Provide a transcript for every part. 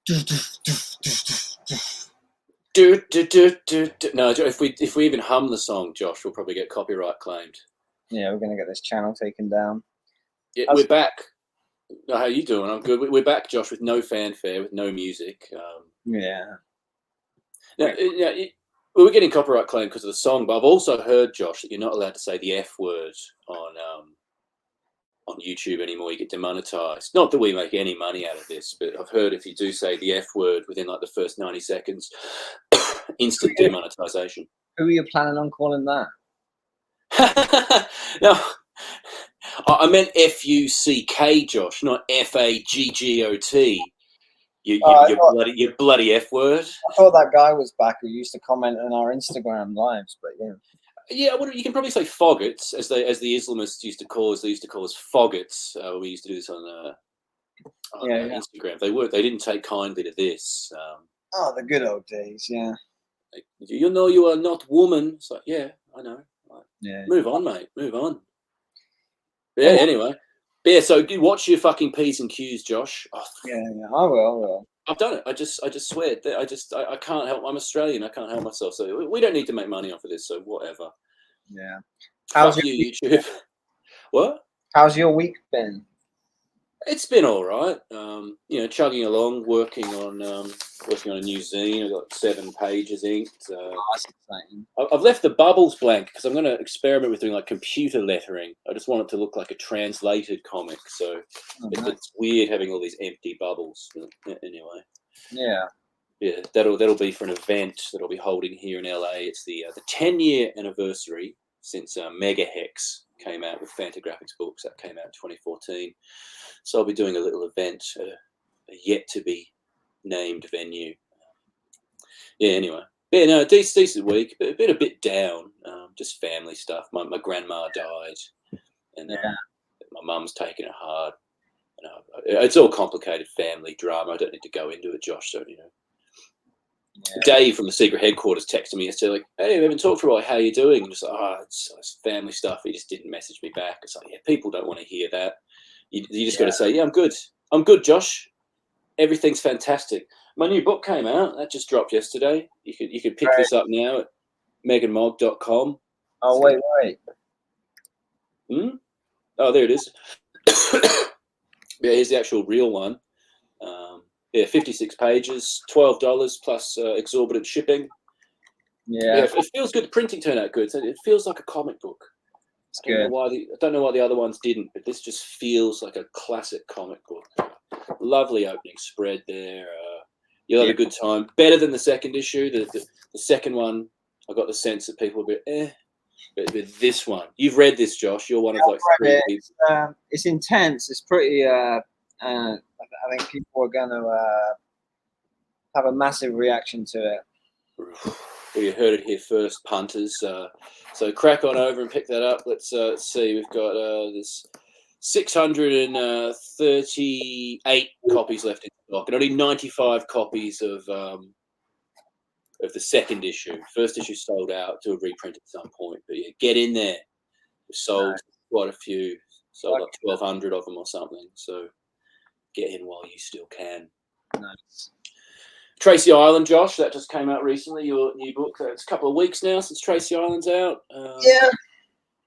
No, if we even hum the song, Josh, we'll probably get copyright claimed. Yeah, we're gonna get this channel taken down. Yeah, we're back. How you doing? I'm good. We're back, Josh, with no fanfare, with no music. Yeah. Now, we were getting copyright claim because of the song, but I've also heard, Josh, that you're not allowed to say the F word on YouTube anymore. You get demonetized. Not that we make any money out of this, but I've heard if you do say the F word within like the first 90 seconds, instant demonetization. Who are you planning on calling that? No, I meant F-U-C-K, Josh, not F-A-G-G-O-T. You bloody F word. I thought that guy was back who used to comment on our Instagram lives, but yeah. Yeah, well, you can probably say faggots, as the Islamists used to call us. They used to call us faggots. We used to do this on Instagram. They didn't take kindly to this. Oh, the good old days, yeah. You know you are not woman. It's like, yeah, I know. Right. Yeah. Move on, mate. Move on. Yeah. Anyway. Yeah. So watch your fucking P's and Q's, Josh. Oh, yeah. I will. I've done it. I just swear. I can't help. I'm Australian. I can't help myself. So we don't need to make money off of this. So whatever. Yeah. How's you, YouTube? What? How's your week been? It's been all right. Chugging along, working on a new zine. I've got 7 pages inked. That's exciting. I've left the bubbles blank because I'm going to experiment with doing like computer lettering. I just want it to look like a translated comic. So it's weird having all these empty bubbles. Anyway. Yeah. Yeah, that'll be for an event that I'll be holding here in LA. It's the 10-year anniversary since Mega Hex came out with Fantagraphics books. That came out in 2014. So I'll be doing a little event at a yet to be named venue. Yeah, anyway. Yeah, no, decent week. Been a bit down. Just family stuff. My grandma died, and my mum's taking it hard. It's all complicated family drama. I don't need to go into it, Josh. So Yeah. Dave from the secret headquarters texted me yesterday, like, "Hey, we haven't talked for a while. How are you doing?" I'm just like, it's family stuff. He just didn't message me back. It's like, yeah, people don't want to hear that. You just got to say, yeah, I'm good. I'm good, Josh. Everything's fantastic. My new book came out. That just dropped yesterday. You could pick this up now at meganmog.com. Oh, wait. Oh, there it is. Yeah, here's the actual real one. 56 pages, $12 plus exorbitant shipping. Yeah, it feels good. The printing turned out good. So it feels like a comic book. It's good. I don't know why the other ones didn't, but this just feels like a classic comic book. Lovely opening spread there. You'll have a good time. Better than the second issue. The second one, I got the sense that people were a bit But this one, you've read this, Josh. You're one of like 3 people. It's intense. It's pretty. I think people are going to have a massive reaction to it. Well, you heard it here first, punters. So crack on over and pick that up. Let's see. We've got this 638 copies left in stock, and only 95 copies of the second issue. First issue sold out to a reprint at some point, but yeah, get in there. We've sold quite a few. Sold like 1,200 of them or something. So get in while you still can. Nice. Tracy Island, Josh, that just came out recently. Your new book. It's a couple of weeks now since Tracy Island's out. Yeah,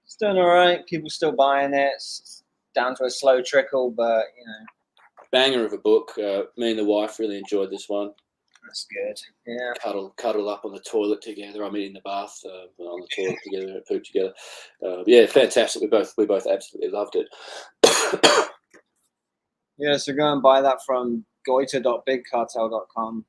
it's doing all right. People still buying it. It's down to a slow trickle, but you know, banger of a book. Me and the wife really enjoyed this one. That's good. Yeah. Cuddle up on the toilet together. I mean, in the bath, on the toilet together, poop together. Yeah, fantastic. We both absolutely loved it. Yeah, so go and buy that from goiter.bigcartel.com.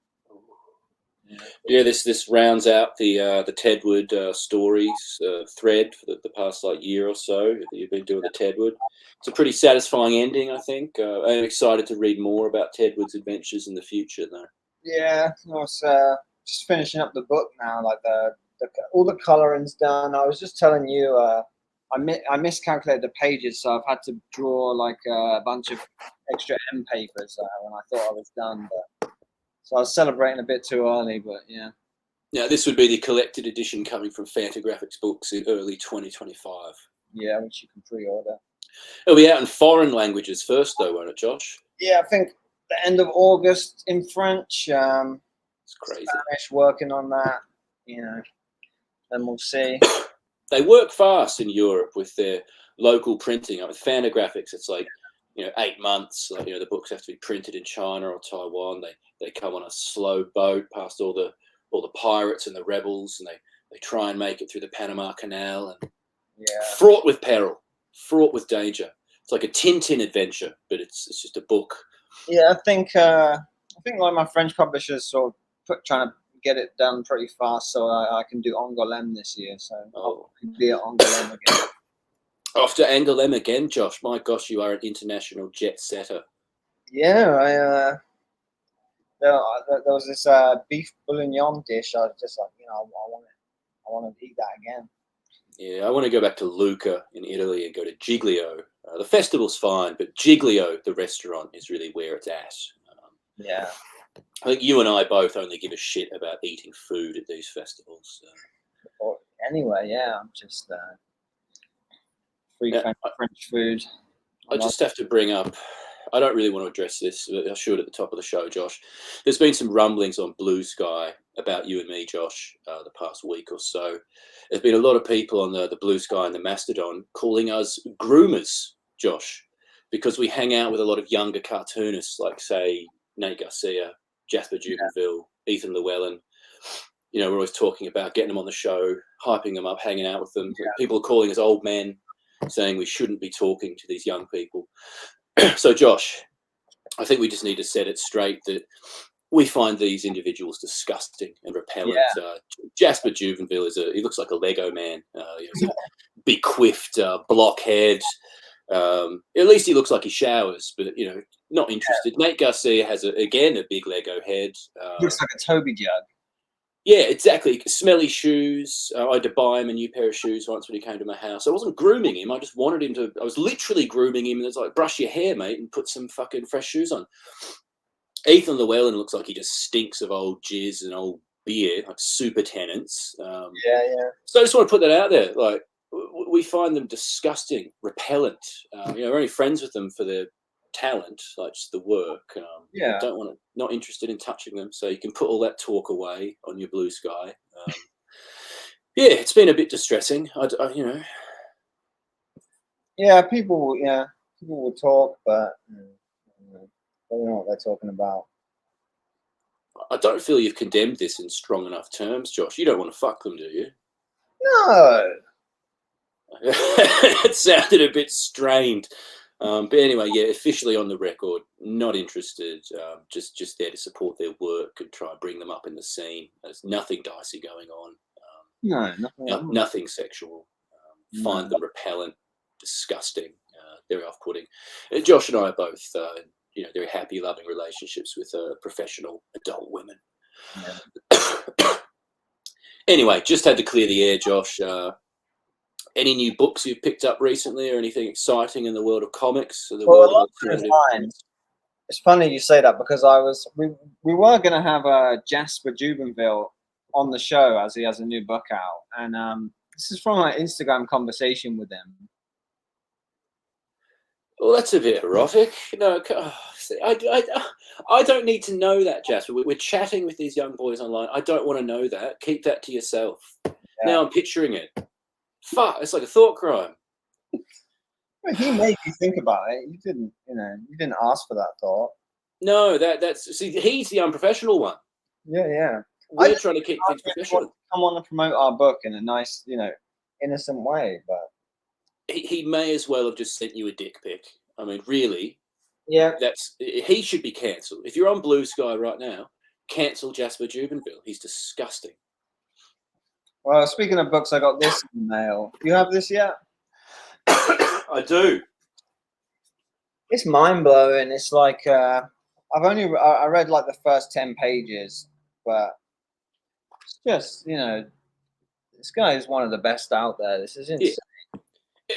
Yeah, this rounds out the Tedwood stories thread for the past like year or so that you've been doing the Tedwood. It's a pretty satisfying ending, I think. I'm excited to read more about Tedwood's adventures in the future, though. Yeah, I was just finishing up the book now. Like all the coloring's done. I was just telling you, I miscalculated the pages, so I've had to draw like a bunch of extra M papers when I thought I was done. But so I was celebrating a bit too early, but yeah. Now this would be the collected edition coming from Fantagraphics Books in early 2025. Yeah, which you can pre-order. It'll be out in foreign languages first, though, won't it, Josh? Yeah, I think the end of August in French. It's crazy. Spanish, working on that. You know, and we'll see. They work fast in Europe with their local printing. With Fantagraphics, it's like 8 months. Like, the books have to be printed in China or Taiwan. They come on a slow boat past all the pirates and the rebels, and they try and make it through the Panama Canal, and fraught with peril, fraught with danger. It's like a Tintin adventure, but it's just a book. Yeah, I think like my French publishers sort of trying to get it done pretty fast, so I can do Angoulême this year. So I'll be at Angoulême again. Off to Angoulême again, Josh. My gosh, you are an international jet setter. Yeah, there was this beef bourguignon dish. I was just like, I want to eat that again. Yeah, I want to go back to Lucca in Italy and go to Giglio. The festival's fine, but Giglio, the restaurant, is really where it's at. Yeah. I think you and I both only give a shit about eating food at these festivals. Anyway, I'm just free French food. I just have to bring up, I don't really want to address this, but I should at the top of the show, Josh. There's been some rumblings on Blue Sky about you and me, Josh, the past week or so. There's been a lot of people on the Blue Sky and the Mastodon calling us groomers, Josh, because we hang out with a lot of younger cartoonists, like, say, Nate Garcia, Jasper Jubenville, Ethan Llewellyn. We're always talking about getting them on the show, hyping them up, hanging out with them. Yeah. People are calling us old men, saying we shouldn't be talking to these young people. So, Josh, I think we just need to set it straight that we find these individuals disgusting and repellent. Yeah. Jasper Jubenville he looks like a Lego man. He's a bequiffed blockhead. At least he looks like he showers, but not interested. Yeah. Nate Garcia has again a big Lego head. Looks like a Toby jug. Yeah, exactly. Smelly shoes. I had to buy him a new pair of shoes once when he came to my house. I wasn't grooming him. I just wanted him to. I was literally grooming him. And it's like, brush your hair, mate, and put some fucking fresh shoes on. Ethan Llewellyn looks like he just stinks of old jizz and old beer, like super tenants. Yeah. So I just want to put that out there. Like, we find them disgusting, repellent. We're only friends with them for their talent, like just the work. Don't want to, not interested in touching them. So you can put all that talk away on your Blue Sky. It's been a bit distressing. Yeah, people will talk, but they don't know what they're talking about. I don't feel you've condemned this in strong enough terms, Josh. You don't want to fuck them, do you? No. It sounded a bit strained. But anyway, officially on the record, not interested. Just there to support their work and try and bring them up in the scene. There's nothing dicey going on. Nothing sexual. Find them repellent, disgusting. They're off-putting. Josh and I are both, very happy, loving relationships with professional adult women. Yeah. Anyway, just had to clear the air, Josh. Any new books you've picked up recently, or anything exciting in the world of comics? Or the world of it's funny you say that, because we were going to have Jasper Jubenville on the show as he has a new book out, and this is from an Instagram conversation with him. Well, that's a bit erotic. No, I don't need to know that, Jasper. We're chatting with these young boys online. I don't want to know that. Keep that to yourself. Yeah. Now I'm picturing it. Fuck, it's like a thought crime. He made you think about it. You didn't ask for that thought. No, see, he's the unprofessional one. Yeah. We're trying to keep things professional. Come on and promote our book in a nice, innocent way, but he may as well have just sent you a dick pic. I mean, really? Yeah. He should be cancelled. If you're on Blue Sky right now, cancel Jasper Jubenville. He's disgusting. Well, speaking of books, I got this in the mail. Do you have this yet? I do. It's mind-blowing. It's like I read like the first 10 pages, but it's just, this guy is one of the best out there. This is insane. Yeah.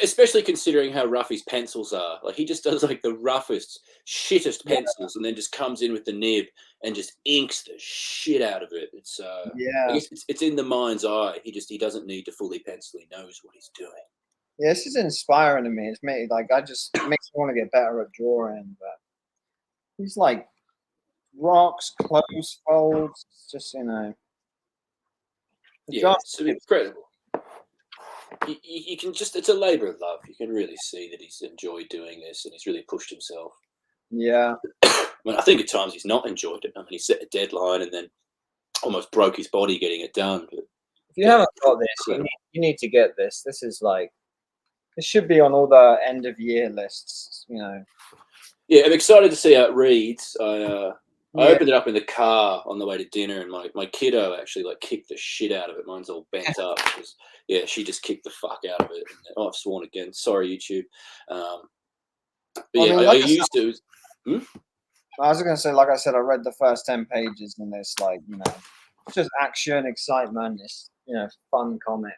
Especially considering how rough his pencils are. Like, he just does like the roughest, shittest pencils, and then just comes in with the nib and just inks the shit out of it. It's I guess it's in the mind's eye. He doesn't need to fully pencil. He knows what he's doing. Yeah, this is inspiring to me. It's made it makes me want to get better at drawing. But he's like rocks, clothes folds, just Yeah, it's incredible. You can just, it's a labour of love. You can really see that he's enjoyed doing this and he's really pushed himself. Yeah. I mean, I think at times he's not enjoyed it. I mean, he set a deadline and then almost broke his body getting it done. But If you haven't got this, you need to get this. This is like, this should be on all the end of year lists, Yeah, I'm excited to see how it reads. I opened it up in the car on the way to dinner, and my kiddo actually like kicked the shit out of it. Mine's all bent up because she just kicked the fuck out of it. And, I've sworn again. Sorry, YouTube. But yeah, I used to. I was going to say, like I said, I read the first 10 pages, and it's like, just action, excitement. It's fun comic.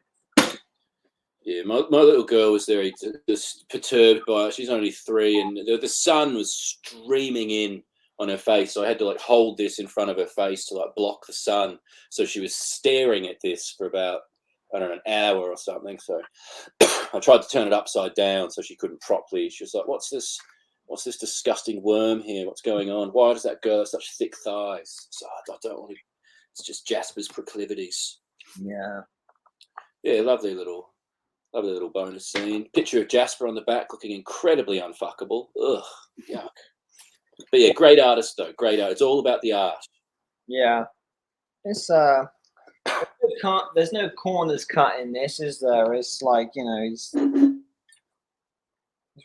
Yeah, my little girl was there, just perturbed by it. She's only 3, and the sun was streaming in on her face, so I had to like hold this in front of her face to like block the sun. So she was staring at this for about, I don't know, an hour or something. So I tried to turn it upside down so she couldn't properly. She was like, "What's this? What's this disgusting worm here? What's going on? Why does that girl have such thick thighs?" So I don't want to. It's just Jasper's proclivities. Yeah, lovely little bonus scene. Picture of Jasper on the back looking incredibly unfuckable. Ugh, yuck. But yeah, great artist though. Great art. It's all about the art. Yeah. It's there's no corners cut in this, is there? It's like, he's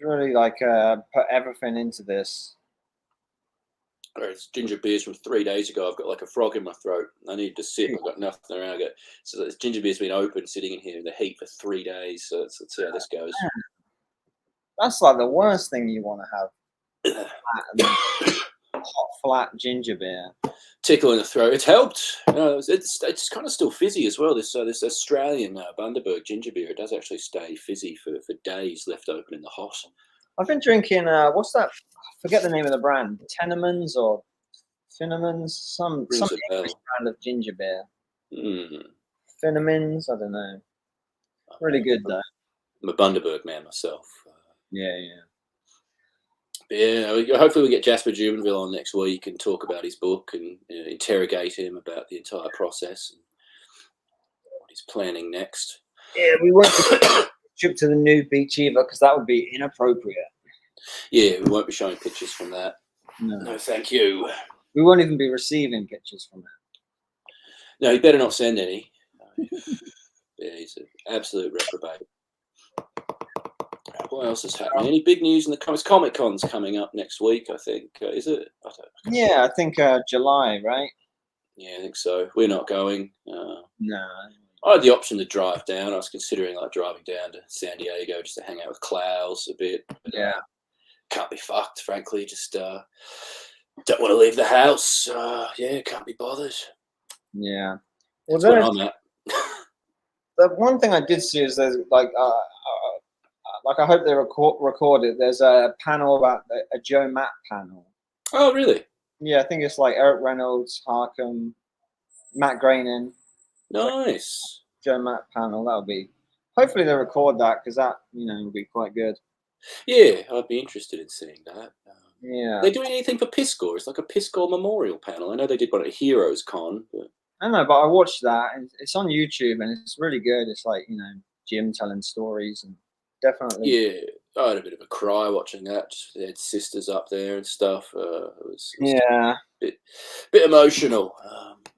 really like put everything into this. Whereas ginger beers from 3 days ago, I've got like a frog in my throat. I need to sip. I've got nothing around. So this ginger beer's been open, sitting in here in the heat for 3 days. So let's see how this goes. That's like the worst thing you want to have. Hot, flat ginger beer. Tickle in the throat. It's helped. It's kind of still fizzy as well. This Australian Bundaberg ginger beer, it does actually stay fizzy for days left open in the hot. I've been drinking, what's that? I forget the name of the brand. Tenemans or Finnemans? Some English brand of ginger beer. Finnemans, I don't know. Really good though. I'm a Bundaberg man myself. Yeah. Yeah, hopefully we get Jasper Jubenville on next week and talk about his book and interrogate him about the entire process and what he's planning next. Yeah, we won't trip to the nude beach either because that would be inappropriate. Yeah, we won't be showing pictures from that. No, thank you. We won't even be receiving pictures from that. No, he better not send any. Yeah, he's an absolute reprobate. What else is happening? Any big news in the comics? Comic Con's coming up next week, I think. Is it? Yeah, I think July, right? Yeah, I think so. We're not going. No. I had the option to drive down. I was considering like driving down to San Diego just to hang out with Klaus a bit. But, can't be fucked, frankly. Just don't want to leave the house. Can't be bothered. Yeah. Well, that's where I'm at. The one thing I did see is there's like I hope they record it. There's a panel about a Joe Matt panel. Oh, really? Yeah, I think it's like Eric Reynolds, Harkham, Matt Groening. Nice. Joe Matt panel. That'll be. Hopefully they record that because that will be quite good. Yeah, I'd be interested in seeing that. Yeah. Are they doing anything for Piscor? It's like a Piscor memorial panel. I know they did one at Heroes Con. But... I don't know, but I watched that and it's on YouTube and it's really good. It's like Jim telling stories and definitely. Yeah, I had a bit of a cry watching that. Just they had sisters up there and stuff. It was a bit emotional.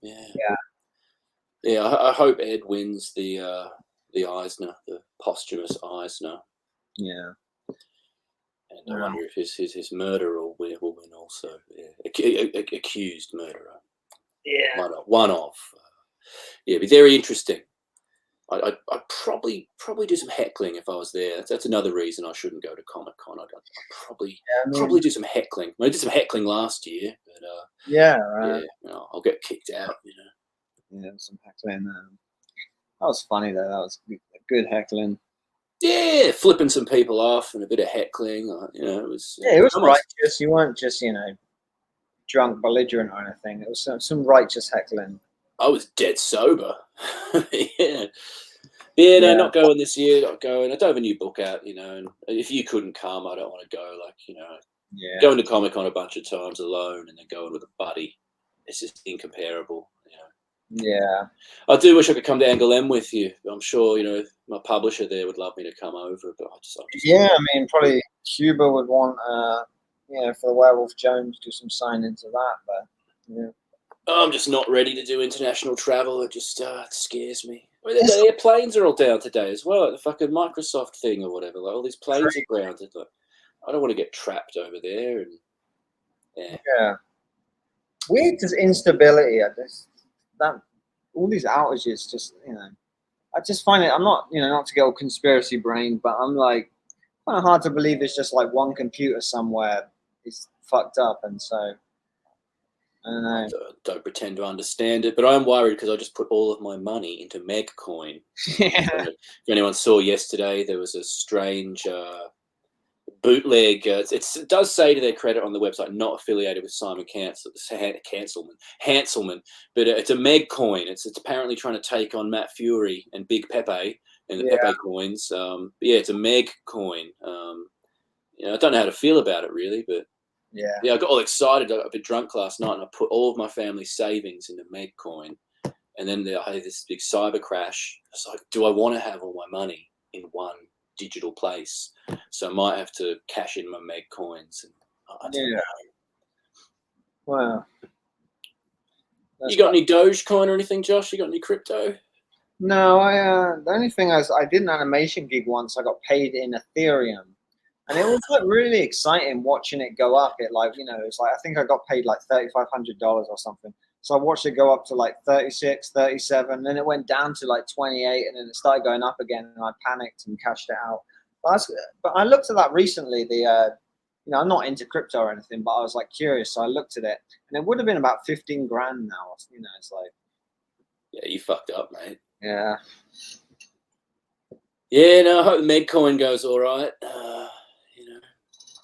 Yeah. I hope Ed wins the Eisner, the posthumous Eisner. Yeah. And I wonder if his murderer will win also. Yeah. Accused murderer. Yeah. One of. It'd be very interesting. I'd probably do some heckling if I was there. That's another reason I shouldn't go to Comic Con. I'd probably do some heckling. I did some heckling last year, but I'll get kicked out. Yeah, some heckling. That was funny though. That was good heckling. Yeah, flipping some people off and a bit of heckling. It was. Yeah, it was righteous. You weren't just drunk, belligerent or anything. It was some righteous heckling. I was dead sober. No, not going this year. Not going. I don't have a new book out, and if you couldn't come, I don't want to go. Yeah. Going to Comic-Con a bunch of times alone and then going with a buddy, it's just incomparable. Yeah. I do wish I could come to Angoulême with you. I'm sure, my publisher there would love me to come over, but I just Yeah, I mean, probably Cuba would want, for the Werewolf Jones, do some signings of that, but yeah. I'm just not ready to do international travel. It just it scares me. I mean, the airplanes are all down today as well. Like the fucking Microsoft thing or whatever. Like all these planes are grounded. Like, I don't want to get trapped over there. And Yeah. Weird just instability. That all these outages just, I just find it, I'm not, not to get all conspiracy brain, but I'm like, kind of hard to believe it's just like one computer somewhere is fucked up. And so, I don't know. Don't pretend to understand it, but I'm worried because I just put all of my money into Megcoin. Yeah. If anyone saw yesterday, there was a strange bootleg. It does say to their credit on the website, not affiliated with Simon Hanselmann, but it's a Megcoin. It's apparently trying to take on Matt Fury and Big Pepe and the Pepe coins. It's a Megcoin. I don't know how to feel about it really, but I got all excited. I got a bit drunk last night, and I put all of my family's savings into Megcoin. And then I had this big cyber crash. It's like, do I want to have all my money in one digital place? So I might have to cash in my Meg coins. And I don't know. Wow. You got any Dogecoin or anything, Josh? You got any crypto? No, the only thing I did an animation gig once. I got paid in Ethereum, and it was like really exciting watching it go up. It like it's like I think I got paid like $3,500 or something. So I watched it go up to like 36, 37, then it went down to like 28, and then it started going up again, and I panicked and cashed it out. But I looked at that recently. I'm not into crypto or anything, but I was like curious, so I looked at it, and it would have been about 15 grand now. It's like, yeah, you fucked up, mate. Yeah. Yeah, no, I hope the Megcoin goes all right.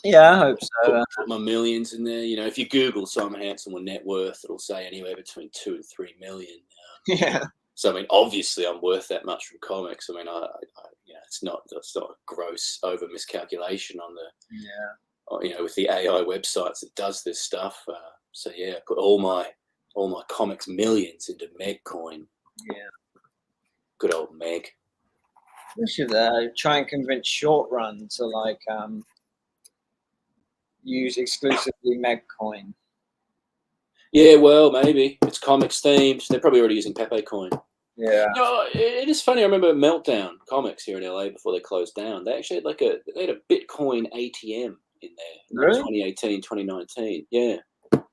Yeah, I hope so. Put my millions in there. If you Google Simon Hanselmann net worth, it'll say anywhere between 2 and 3 million. Yeah. So I mean, obviously, I'm worth that much from comics. I mean, it's not a gross over miscalculation on the with the AI websites that does this stuff. So yeah, put all my comics millions into Megcoin. Yeah. Good old Meg. We should try and convince Short Run to like use exclusively Megcoin. Yeah, well, maybe it's comics themed. They're probably already using Pepe Coin. Yeah. It is funny. I remember Meltdown Comics here in LA before they closed down. They actually had they had a Bitcoin ATM in there. Really? 2018, 2019. Yeah. Wow.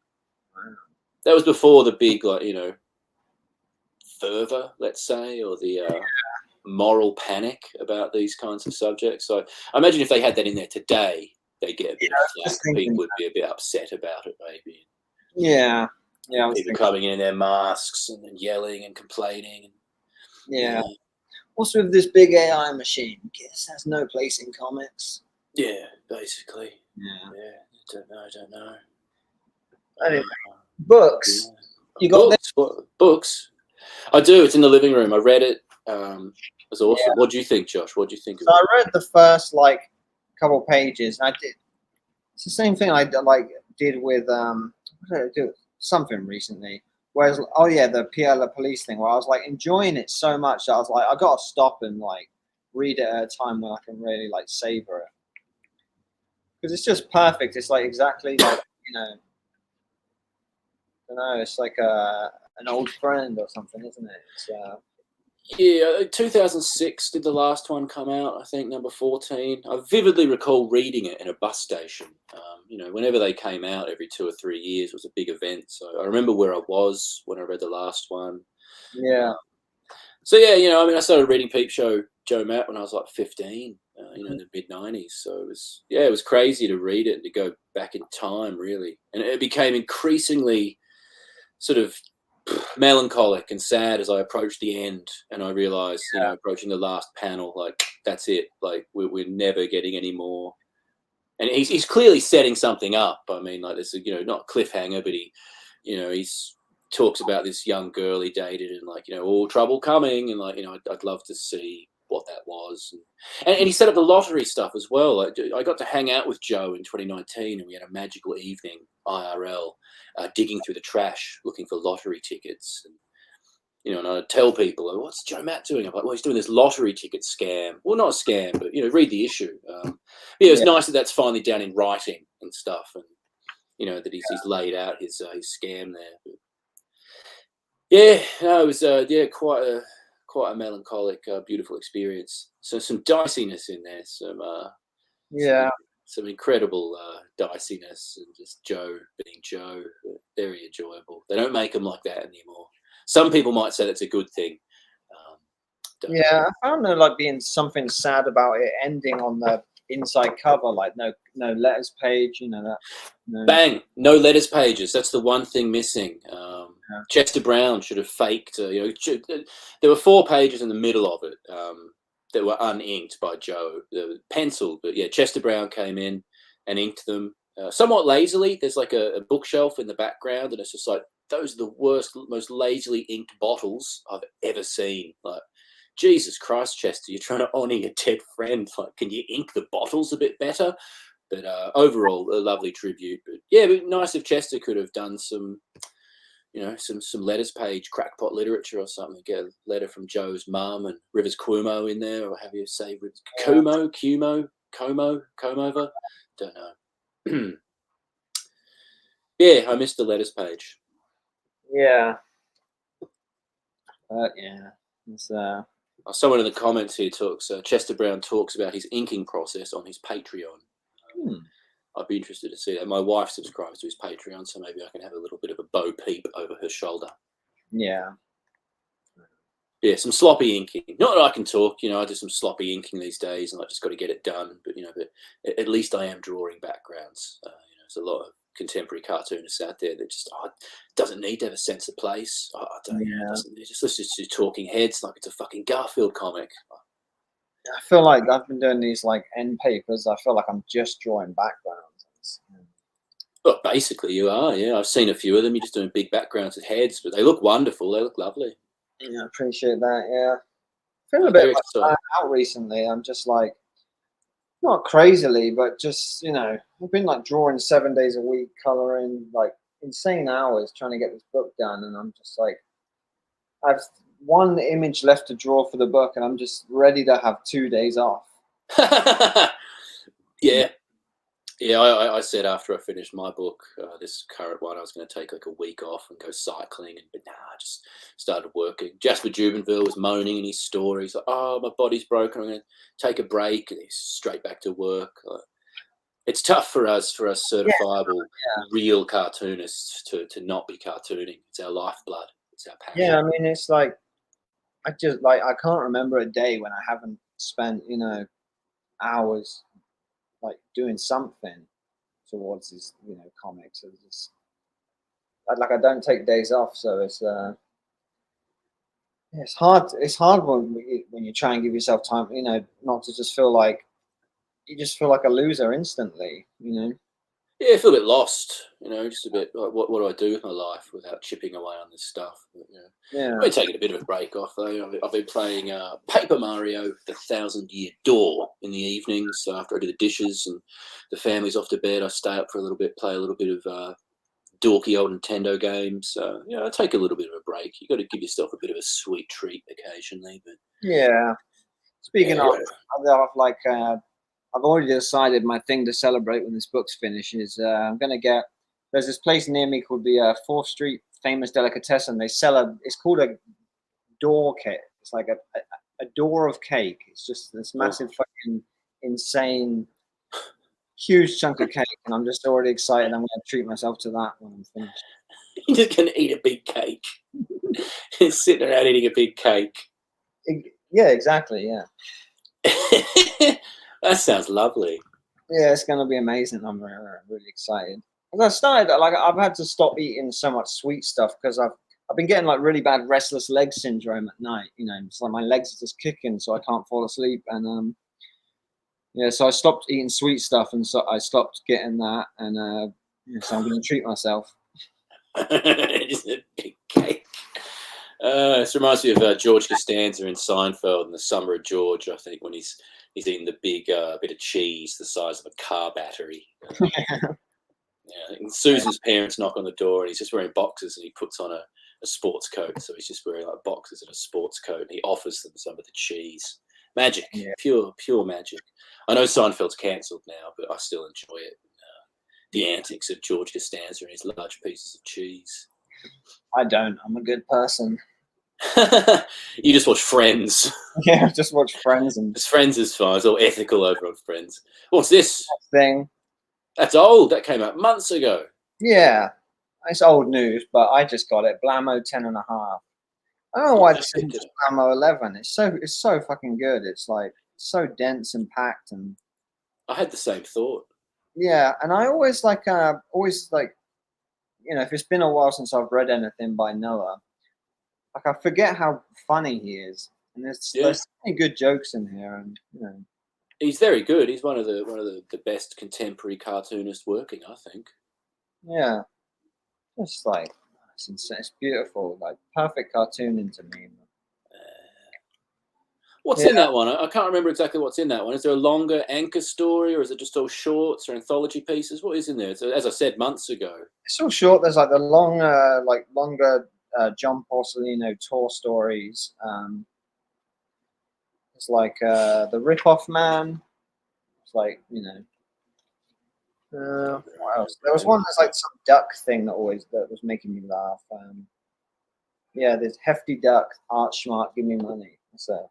That was before the big fervor, let's say, or the moral panic about these kinds of subjects. So I imagine if they had that in there today, they'd get a bit of flack. People would be a bit upset about it, maybe. Yeah. Yeah. People coming in their masks and yelling and complaining. Yeah. What's with this big AI machine? Guess has no place in comics. Yeah, basically. Yeah. I don't know. Anyway, books. Yeah. You got books? I do. It's in the living room. I read it. It was awesome. Yeah. What do you think, Josh? What do you think of it? it? I read the first couple pages, and I did. It's the same thing I did with what did I do? Something recently. Whereas, the Pierre Police thing, where I was enjoying it so much that I was I gotta stop and read it at a time when I can really savor it, because it's just perfect. It's exactly I don't know. It's an old friend or something, isn't it? It's, Yeah, 2006 did the last one come out, I think, number 14. I vividly recall reading it in a bus station. Whenever they came out every 2 or 3 years was a big event. So I remember where I was when I read the last one. Yeah. So yeah, I started reading Peep Show Joe Matt when I was 15, in the mid-90s. So it was crazy to read it and to go back in time, really. And it became increasingly sort of melancholic and sad as I approached the end, and I realized, approaching the last panel, that's it. We're never getting any more. And he's clearly setting something up. I mean, there's not a cliffhanger, but he's talks about this young girl he dated, and all trouble coming, and I'd love to see what that was. And he set up the lottery stuff as well. I got to hang out with Joe in 2019, and we had a magical evening IRL, digging through the trash looking for lottery tickets. And, you know, and I'd tell people, "Oh, what's Joe Matt doing?" I'm like, "Well, he's doing this lottery ticket scam." Well, not a scam, but, you know, read the issue. Yeah, it's nice that that's finally down in writing and stuff, and, you know, that he's laid out his scam there. But yeah, no, it was quite a melancholic, beautiful experience. So some diciness in there, some incredible diciness, and just Joe being Joe, very enjoyable. They don't make them like that anymore. Some people might say that's a good thing. I found there like being something sad about it ending on the inside cover, like no letters page, you know that. No. Bang! No letters pages. That's the one thing missing. Chester Brown should have faked. You know, there were 4 pages in the middle of it that were uninked by Joe. They were penciled, but yeah, Chester Brown came in and inked them somewhat lazily. There's like a bookshelf in the background, and it's just like, those are the worst, most lazily inked bottles I've ever seen. Like, Jesus Christ, Chester, you're trying to honour your dead friend. Like, can you ink the bottles a bit better? But overall, a lovely tribute. But yeah, it'd be nice if Chester could have done some, you know, some letters page crackpot literature or something. Get a letter from Joe's mum and Rivers Cuomo in there, or have you say Rivers Como over? Don't know. Yeah, I missed the letters page. Yeah. It's someone in the comments here talks. Chester Brown talks about his inking process on his Patreon. I'd be interested to see that. My wife subscribes to his Patreon, so maybe I can have a little bit of a bow peep over her shoulder. Yeah, some sloppy inking. Not that I can talk, you know, I do some sloppy inking these days, and I just got to get it done. But, you know, at least I am drawing backgrounds. You know, there's a lot of contemporary cartoonists out there that just doesn't need to have a sense of place. I don't know, doesn't, it just listens to talking heads like it's a fucking Garfield comic. I feel like I've been doing these like end papers. I feel like I'm just drawing backgrounds. Well, basically you are, yeah. I've seen a few of them. You're just doing big backgrounds with heads, but they look wonderful. They look lovely. Yeah, I appreciate that, yeah. I feel a bit like out recently. I'm just like, not crazily, but just, you know, I've been like drawing 7 days a week, coloring, like insane hours trying to get this book done. And I'm just like, I've one image left to draw for the book, and I'm just ready to have 2 days off. I said after I finished my book, this current one, I was going to take like a week off and go cycling, but nah, I just started working. Jasper Jubenville was moaning in his story. He's like, "Oh, my body's broken. I'm going to take a break," and he's straight back to work. It's tough for us certifiable real cartoonists to not be cartooning. It's our lifeblood. It's our passion. Yeah, I mean, it's like, I can't remember a day when I haven't spent, you know, hours like doing something towards these, you know, comics. It's just, I don't take days off, so it's hard. It's hard when you try and give yourself time, you know, not to just feel like you just feel like a loser instantly, you know. Yeah, I feel a bit lost, you know, just a bit like, what do I do with my life without chipping away on this stuff? But, I've been taking a bit of a break off, though. I've been playing Paper Mario, the 1,000-Year Door in the evenings. So after I do the dishes and the family's off to bed, I stay up for a little bit, play a little bit of dorky old Nintendo games. So, I take a little bit of a break. You got to give yourself a bit of a sweet treat occasionally. But speaking of like, I've already decided my thing to celebrate when this book's finished is I'm gonna get. There's this place near me called the 4th Street Famous Delicatessen. They sell it's called a door cake. It's like a door of cake. It's just this massive fucking insane huge chunk of cake, and I'm just already excited. I'm gonna treat myself to that when I'm finished. You're just gonna eat a big cake. Sitting around eating a big cake. Yeah, exactly. Yeah. That sounds lovely. Yeah, it's gonna be amazing. I'm really excited. As I started, like, I've had to stop eating so much sweet stuff because I've been getting like really bad restless leg syndrome at night. You know, it's like my legs are just kicking, so I can't fall asleep. And so I stopped eating sweet stuff, and so I stopped getting that. And so I'm gonna treat myself. Just a big cake. This reminds me of George Costanza in Seinfeld in The Summer of George, I think, when he's eating the big bit of cheese the size of a car battery. Yeah, and Susan's parents knock on the door, and he's just wearing boxers, and he puts on a sports coat. So he's just wearing like boxers and a sports coat, and he offers them some of the cheese. Magic, pure magic. I know Seinfeld's cancelled now, but I still enjoy it. The antics of George Costanza and his large pieces of cheese. I don't. I'm a good person. You just watch Friends. Yeah, just watch Friends, and Friends is fine. It's all ethical over on Friends. What's this thing? That's old. That came out months ago. Yeah, it's old news, but I just got it. Blammo 10.5. I don't know why this isn't just Blammo 11. It's so fucking good. It's like so dense and packed, and I had the same thought. Yeah, and I always like you know, if it's been a while since I've read anything by Noah, like I forget how funny he is, and there's so many good jokes in here, and you know, he's very good. He's one of the best contemporary cartoonists working, I think. Yeah, just like it's insane. It's beautiful, like perfect cartooning to me. What's in that one? I can't remember exactly what's in that one. Is there a longer anchor story, or is it just all shorts or anthology pieces? What is in there? So, as I said months ago, it's all short. There's like the longer John Porcellino tour stories. It's like the Rip-Off Man. It's like, you know. What else? There was one that's like some duck thing that was making me laugh. Yeah, there's Hefty Duck, Art Smart, Give Me Money. It's a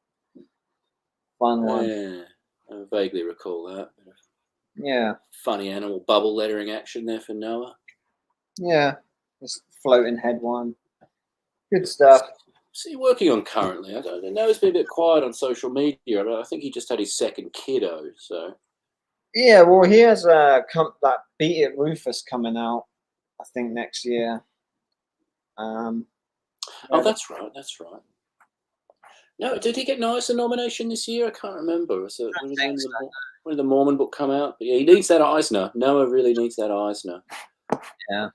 fun one. Yeah, I vaguely recall that. Yeah. Funny animal bubble lettering action there for Noah. Yeah, this floating head one. Good stuff. What's he working on currently? I don't know. He's been a bit quiet on social media. I think he just had his second kiddo, so. Yeah, well, he has that Beat It Rufus coming out, I think, next year. Oh, that's right. That's right. No, did he get an Eisner nomination this year? I can't remember. So when did the Mormon book come out? But yeah, he needs that Eisner. Noah really needs that Eisner. Yeah.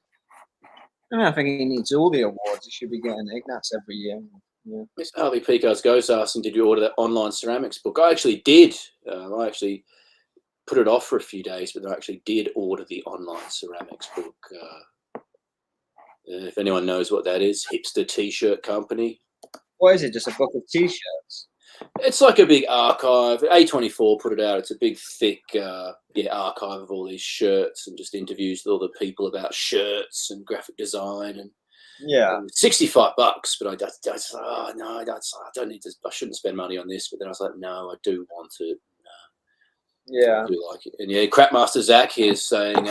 I think he needs all the awards. He should be getting Ignatz every year. Yeah. Miss Harvey Picard's Ghost asking, did you order that online ceramics book? I actually did. I actually put it off for a few days, but I actually did order the online ceramics book. If anyone knows what that is, hipster T-shirt company. What is it? Just a book of T-shirts? It's like a big archive. A24 put it out. It's a big, thick, archive of all these shirts and just interviews with all the people about shirts and graphic design and. Yeah, $65, but I don't need to. I shouldn't spend money on this. But then I was like, no, I do want it. Yeah, I do like it. And yeah, Crapmaster Zach here is saying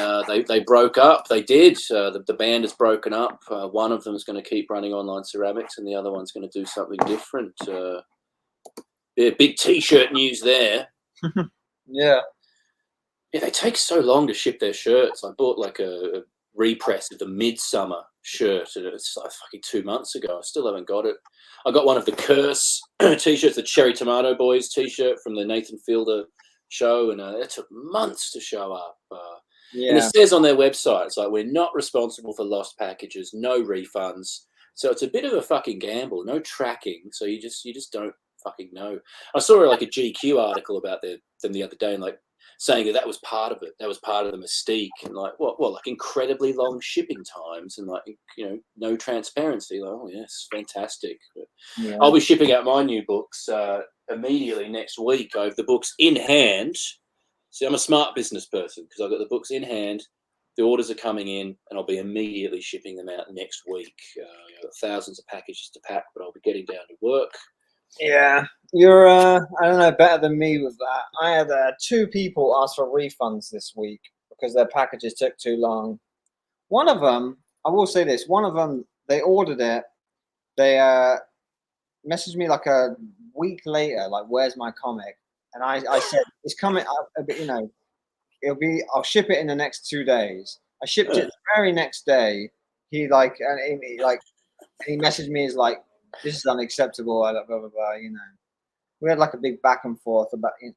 they broke up. They did. The band has broken up. One of them is going to keep running online ceramics, and the other one's going to do something different. Yeah, big T-shirt news there. Yeah, they take so long to ship their shirts. I bought like a repress of the Midsummer shirt, and it's like fucking 2 months ago. I still haven't got it. I got one of the Curse T-shirts, the Cherry Tomato Boys T-shirt from the Nathan Fielder show, and it took months to show up. And it says on their website, it's like, we're not responsible for lost packages, no refunds. So it's a bit of a fucking gamble, no tracking. So you just don't fucking know. I saw like a GQ article about them the other day, and like saying that was part of it. That was part of the mystique, and like like incredibly long shipping times, and like, you know, no transparency. Like, oh yes, fantastic. I'll be shipping out my new books immediately next week. I have the books in hand. See, I'm a smart business person because I've got the books in hand. The orders are coming in, and I'll be immediately shipping them out next week. I've got thousands of packages to pack, but I'll be getting down to work. Yeah, you're, I don't know, better than me with that. I had 2 people ask for refunds this week because their packages took too long. One of them, I will say this, one of them, they ordered it. They messaged me like a week later, like, where's my comic? And I said, it's coming, you know, I'll ship it in the next 2 days. I shipped it the very next day. He messaged me as like, this is unacceptable, blah, blah, blah, blah, you know. We had like a big back and forth about, you know,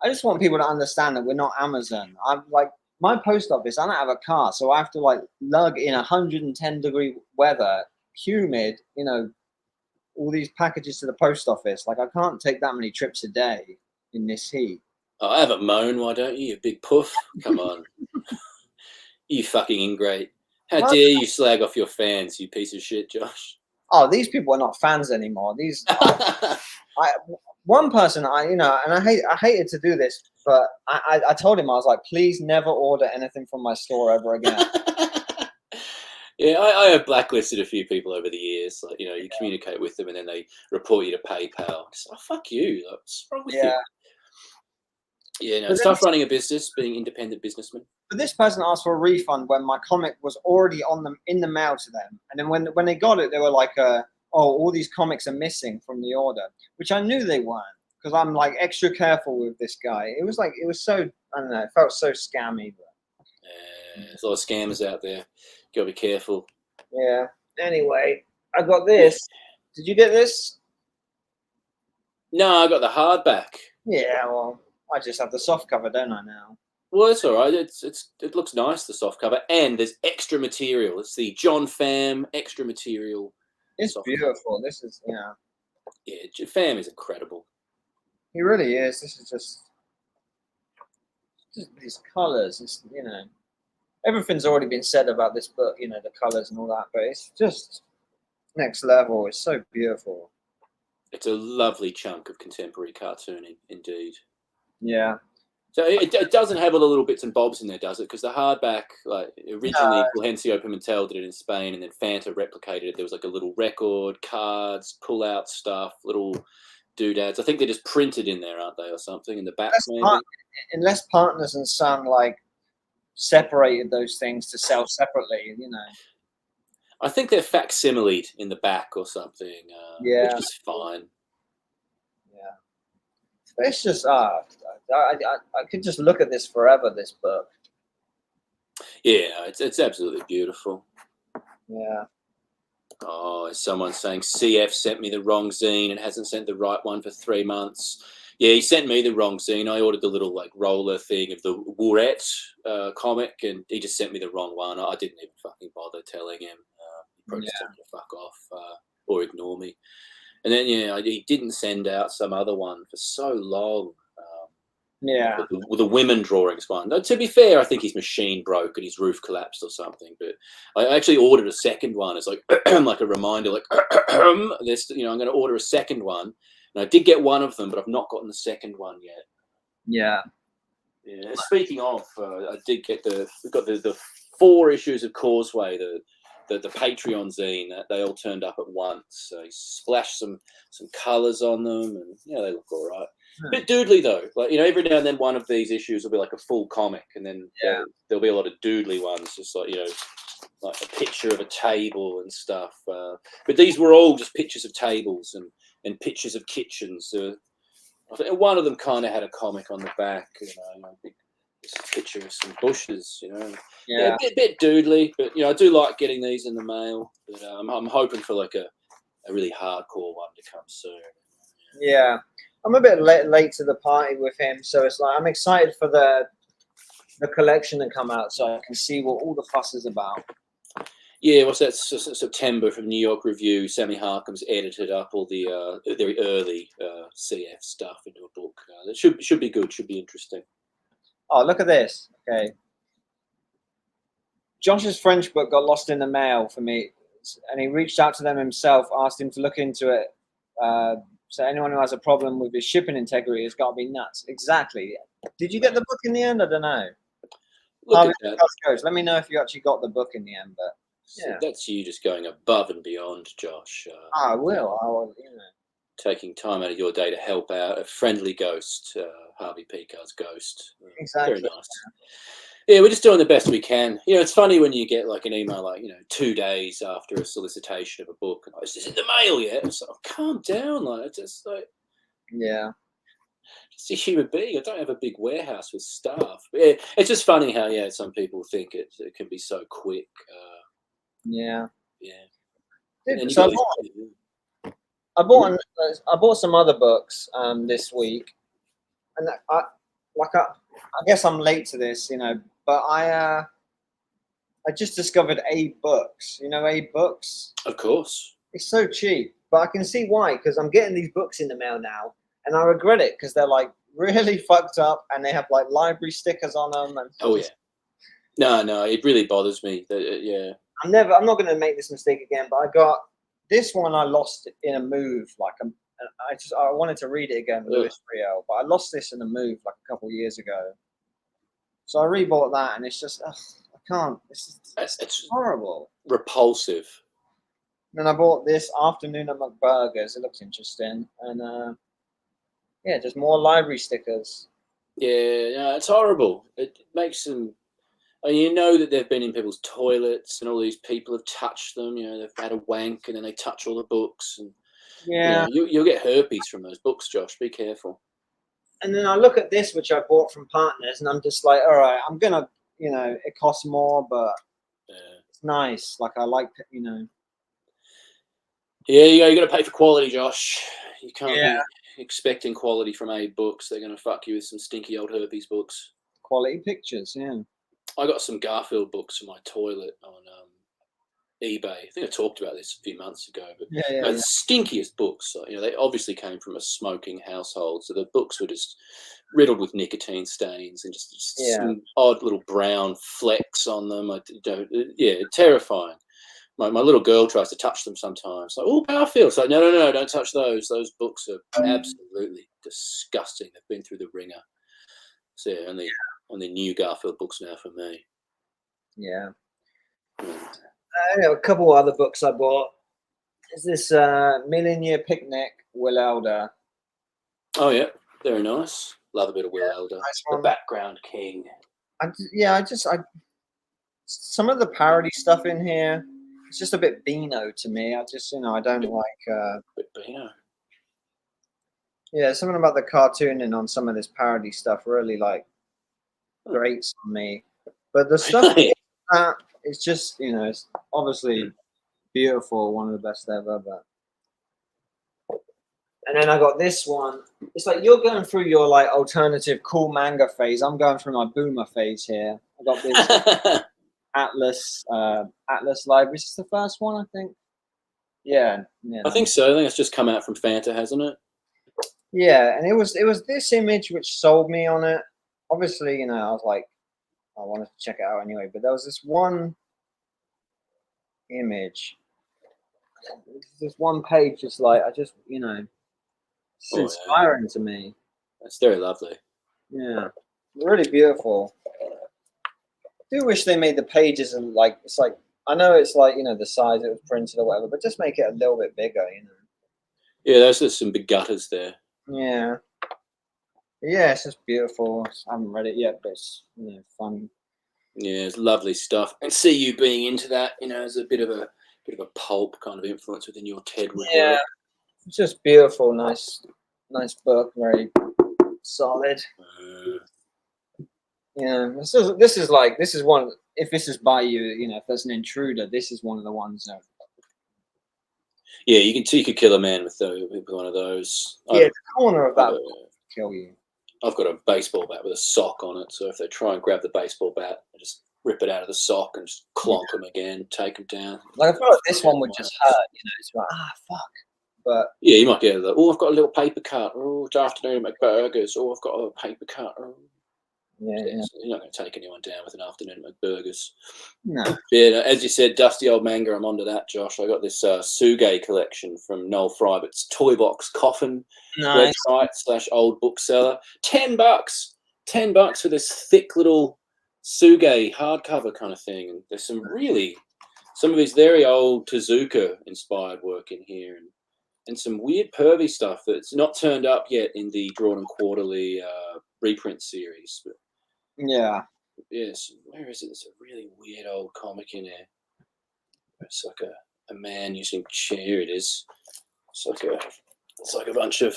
I just want people to understand that we're not Amazon. I'm like, my post office, I don't have a car, so I have to like lug in 110-degree weather, humid, you know, all these packages to the post office. Like I can't take that many trips a day in this heat. Oh, have a moan, why don't you? You big puff. Come on. You fucking ingrate. How What? dare you slag off your fans, you piece of shit, Josh. Oh, these people are not fans anymore. One person, and I hated to do this, but I told him, I was like, please never order anything from my store ever again. Yeah, I have blacklisted a few people over the years. Like, you know, you communicate with them and then they report you to PayPal. Just, oh, fuck you. Like, what's wrong with you? Yeah, no, it's tough running a business, being independent businessman. But this person asked for a refund when my comic was already in the mail to them. And then when they got it, they were like, oh, all these comics are missing from the order, which I knew they weren't because I'm like extra careful with this guy. It was so, I don't know, it felt so scammy. There's a lot of scammers out there. Gotta be careful. Yeah. Anyway, I got this. Did you get this? No, I got the hardback. Yeah, well, I just have the soft cover, don't I now? Well, it's all right. It looks nice, the soft cover, and there's extra material. It's the John Pham extra material. It's beautiful. This is Yeah, Pham is incredible. He really is. This is just these colors. It's, everything's already been said about this book. You know, the colors and all that, but it's just next level. It's so beautiful. It's a lovely chunk of contemporary cartooning, indeed. Yeah. So it doesn't have all the little bits and bobs in there, does it? Because the hardback, like originally, Fulgencio Pimentel did it in Spain, and then Fanta replicated it. There was like a little record, cards, pull-out stuff, little doodads. I think they're just printed in there, aren't they, or something in the back? Unless Partners and Son like separated those things to sell separately, I think they're facsimiled in the back or something. Which is fine. Yeah. It's just I could just look at this forever. This book. Yeah, it's absolutely beautiful. Yeah. Oh, is someone saying CF sent me the wrong zine and hasn't sent the right one for 3 months? Yeah, he sent me the wrong zine. I ordered the little like roller thing of the Wourette comic, and he just sent me the wrong one. I didn't even fucking bother telling him. He probably just told me to fuck off or ignore me. And then he didn't send out some other one for so long. With the women drawings one. Now, to be fair, I think his machine broke and his roof collapsed or something. But I actually ordered a second one. It's like like a reminder, like this. I'm going to order a second one. And I did get one of them, but I've not gotten the second one yet. Yeah. Yeah. Speaking of, I did get we've got the 4 issues of Causeway, the Patreon zine. They all turned up at once. So he splashed some colours on them, and they look all right. A bit doodly though, like every now and then one of these issues will be like a full comic, and then there'll be a lot of doodly ones, just like like a picture of a table and stuff. But these were all just pictures of tables and pictures of kitchens. I think one of them kind of had a comic on the back, a big picture of some bushes. A bit doodly, but I do like getting these in the mail. But I'm hoping for like a really hardcore one to come soon. Yeah. I'm a bit late to the party with him, so it's like I'm excited for the collection to come out, so I can see what all the fuss is about. Yeah, what's that? September from New York Review. Sammy Harkham's edited up all the very early CF stuff into a book. That should be good. Should be interesting. Oh, look at this. Okay, Josh's French book got lost in the mail for me, and he reached out to them himself, asked him to look into it. So anyone who has a problem with his shipping integrity has got to be nuts. Exactly. Did you get the book in the end? I don't know. Look at that. Goes. Let me know if you actually got the book in the end. But so that's you just going above and beyond, Josh. I will. Taking time out of your day to help out a friendly ghost, Harvey Picard's ghost. Exactly. Very nice. Yeah, we're just doing the best we can. It's funny when you get like an email like, 2 days after a solicitation of a book, and it's in the mail yet. It's like, calm down, like just like just a human being. I don't have a big warehouse with staff. But yeah, it's just funny how some people think it can be so quick. Yeah. And so I bought some other books this week, and I guess I'm late to this, but I just discovered A Books. A Books? Of course. It's so cheap, but I can see why, because I'm getting these books in the mail now, and I regret it because they're like really fucked up, and they have like library stickers on them. And Oh yeah. No, it really bothers me. Yeah. I'm not going to make this mistake again. But I got this one. I lost in a move. Like I wanted to read it again, Louis Rio, but I lost this in a move like a couple of years ago. So I rebought that, and it's just I can't. It's horrible. Repulsive. And then I bought this Afternoon at McBurger's. It looks interesting, and yeah, just more library stickers. Yeah, it's horrible. It makes them. And you know that they've been in people's toilets, and all these people have touched them. You know, they've had a wank, and then they touch all the books, and Yeah. you'll get herpes from those books, Josh. Be careful. And then I look at this, which I bought from Partners, and I'm just like, all right, I'm gonna, it costs more, but it's nice. Like I like, Yeah, you got to pay for quality, Josh. You can't be expecting quality from A books. They're going to fuck you with some stinky old herpes books. Quality pictures, yeah. I got some Garfield books for my toilet on eBay. I think I talked about this a few months ago, but the stinkiest books. They obviously came from a smoking household, so the books were just riddled with nicotine stains and just some odd little brown flecks on them. Terrifying. My little girl tries to touch them sometimes. Like, oh, Garfield. It's like, no, don't touch those. Those books are absolutely disgusting. They've been through the ringer. So only new Garfield books now for me. Yeah. A couple other books I bought. Is this Million Year Picnic, Will Elder. Oh yeah, very nice. Love a bit of Will Elder. Nice the background king. Some of the parody stuff in here, it's just a bit Beano to me. I don't like bit Beano. Yeah, something about the cartooning on some of this parody stuff really grates on me. But the stuff that it's just, it's obviously beautiful, one of the best ever. And then I got this one. It's like you're going through your alternative cool manga phase. I'm going through my boomer phase here. I got this Atlas Library. Is this the first one, I think? Yeah. I think so. I think it's just come out from Fanta, hasn't it? Yeah, and it was this image which sold me on it. Obviously, I was like, I wanted to check it out anyway. But there was this one image, this one page, just it's inspiring to me. It's very lovely. Yeah, really beautiful. I do wish they made the pages and it's like I know it's the size it was printed or whatever, but just make it a little bit bigger, Yeah, there's some big gutters there. Yeah. Yeah, it's just beautiful. I haven't read it yet, but it's fun. Yeah, it's lovely stuff. And see you being into that, as a bit of a pulp kind of influence within your TED. Yeah, it's just beautiful, nice book, very solid. Yeah, this is one. If this is by you, if there's an intruder, this is one of the ones that. Yeah, you could kill a man with one of those. Yeah, the corner of that will kill you. I've got a baseball bat with a sock on it, so if they try and grab the baseball bat, I just rip it out of the sock and just clonk them again, take them down. I feel like this one would just hurt, it's like, fuck. But yeah, you might get I've got a little paper cut. Oh, it's afternoon at McBurger's. Oh, I've got a paper cut. Oh. Yeah. You're not going to take anyone down with an afternoon at McBurger's. No. Yeah, as you said, dusty old manga. I'm onto that, Josh. I got this Suge collection from Noel Freibert's Toy Box Coffin website / old bookseller. $10. $10 for this thick little Suge hardcover kind of thing. And there's some of his very old Tezuka inspired work in here, and some weird pervy stuff that's not turned up yet in the Drawn and Quarterly reprint series. But yes, where is it? There's a really weird old comic in there. It's like a man using chair. It is. It's like a bunch of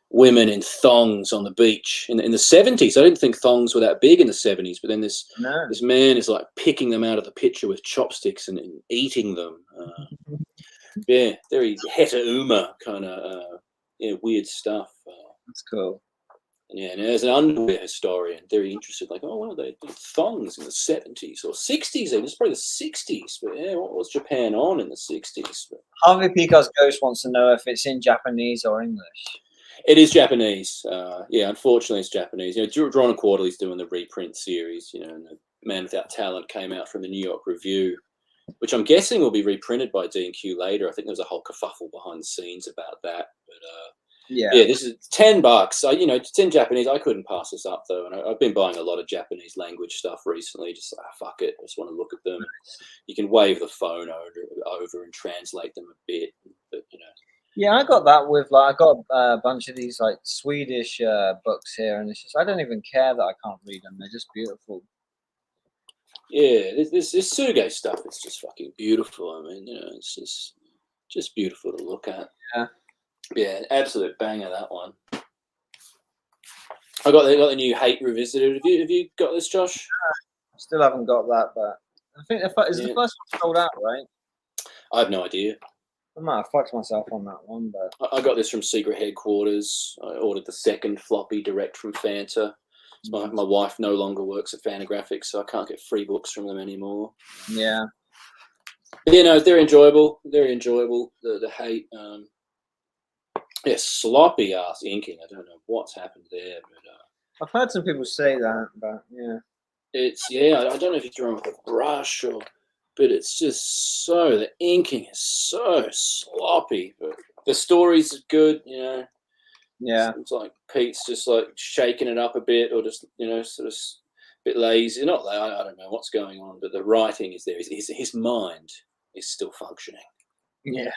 women in thongs on the beach in the 70s. I didn't think thongs were that big in the 70s, but then this man is like picking them out of the picture with chopsticks and eating them. Yeah, very Heta Uma kind of weird stuff. That's cool. Yeah, and as an underwear historian, very interested. Like, oh, well, they did thongs in the 70s or 60s. It was probably the 60s. But yeah, what was Japan on in the 60s? But Harvey Pico's Ghost wants to know if it's in Japanese or English. it is Japanese. Yeah, unfortunately, it's Japanese. You know, Drawn and Quarterly's doing the reprint series. You know, and the Man Without Talent came out from the New York Review, which I'm guessing will be reprinted by D&Q later. I think there was a whole kerfuffle behind the scenes about that. But yeah, this is $10. You know, it's in Japanese. I couldn't pass this up though, and I've been buying a lot of Japanese language stuff recently. Just fuck it, I just want to look at them. You can wave the phone over and translate them a bit, but you know. Yeah, I got that with like I got a bunch of these like Swedish books here, and it's just I don't even care that I can't read them. They're just beautiful. Yeah, this Suge stuff is just fucking beautiful. I mean, you know, it's just beautiful to look at. Yeah, absolute banger, that one. They got the new Hate Revisited. Have you got this, Josh? Still haven't got that, but I think the first one sold out, right? I have no idea. I might have fucked myself on that one, but I got this from Secret Headquarters. I ordered the second floppy direct from Fanta. So my wife no longer works at Fantagraphics, so I can't get free books from them anymore. Yeah. But, you know, they're enjoyable. Very enjoyable. The Hate. Yeah, sloppy ass inking. I don't know what's happened there, but I've heard some people say that, but yeah. I don't know if you're drawing with a brush but it's just the inking is so sloppy. But the stories are good, you know. Yeah. It's like Pete's just like shaking it up a bit, or just, you know, sort of a bit lazy. Not like, I don't know what's going on, but the writing is there. His mind is still functioning. Yeah.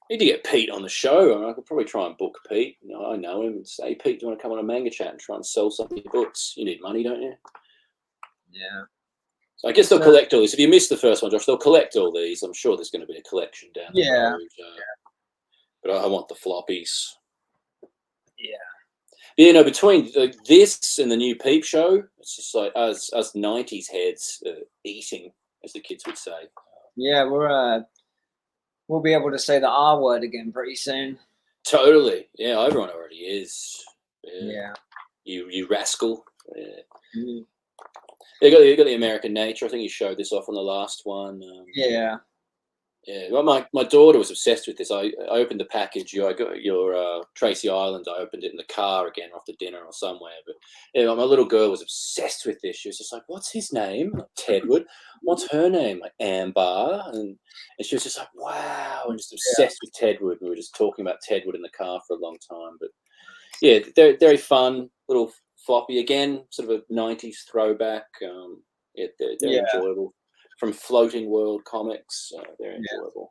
Need to get Pete on the show. I mean, I could probably try and book Pete. You know, I know him and say, Pete, do you want to come on a manga chat and try and sell some of your books? You need money, don't you? Yeah. So I guess they'll collect all these. If you missed the first one, Josh, they'll collect all these. I'm sure there's going to be a collection down the road. But I want the floppies. Yeah. You know, between this and the new Peep Show, it's just like us 90s heads eating, as the kids would say. Yeah, we'll be able to say the R word again pretty soon. Totally. Yeah, everyone already is. Yeah. You rascal. Yeah. Mm-hmm. You got the American Nature. I think you showed this off on the last one. Yeah. Well, my daughter was obsessed with this. I opened the package. I got your Tracy Island. I opened it in the car again after dinner or somewhere. But yeah, my little girl was obsessed with this. She was just like, "What's his name?" Like, Tedward. What's her name? Like Amber. And she was just like, "Wow!" And just obsessed with Tedward. We were just talking about Tedward in the car for a long time. But yeah, they're very fun little floppy again, sort of a '90s throwback. They're enjoyable. From Floating World Comics, they're enjoyable.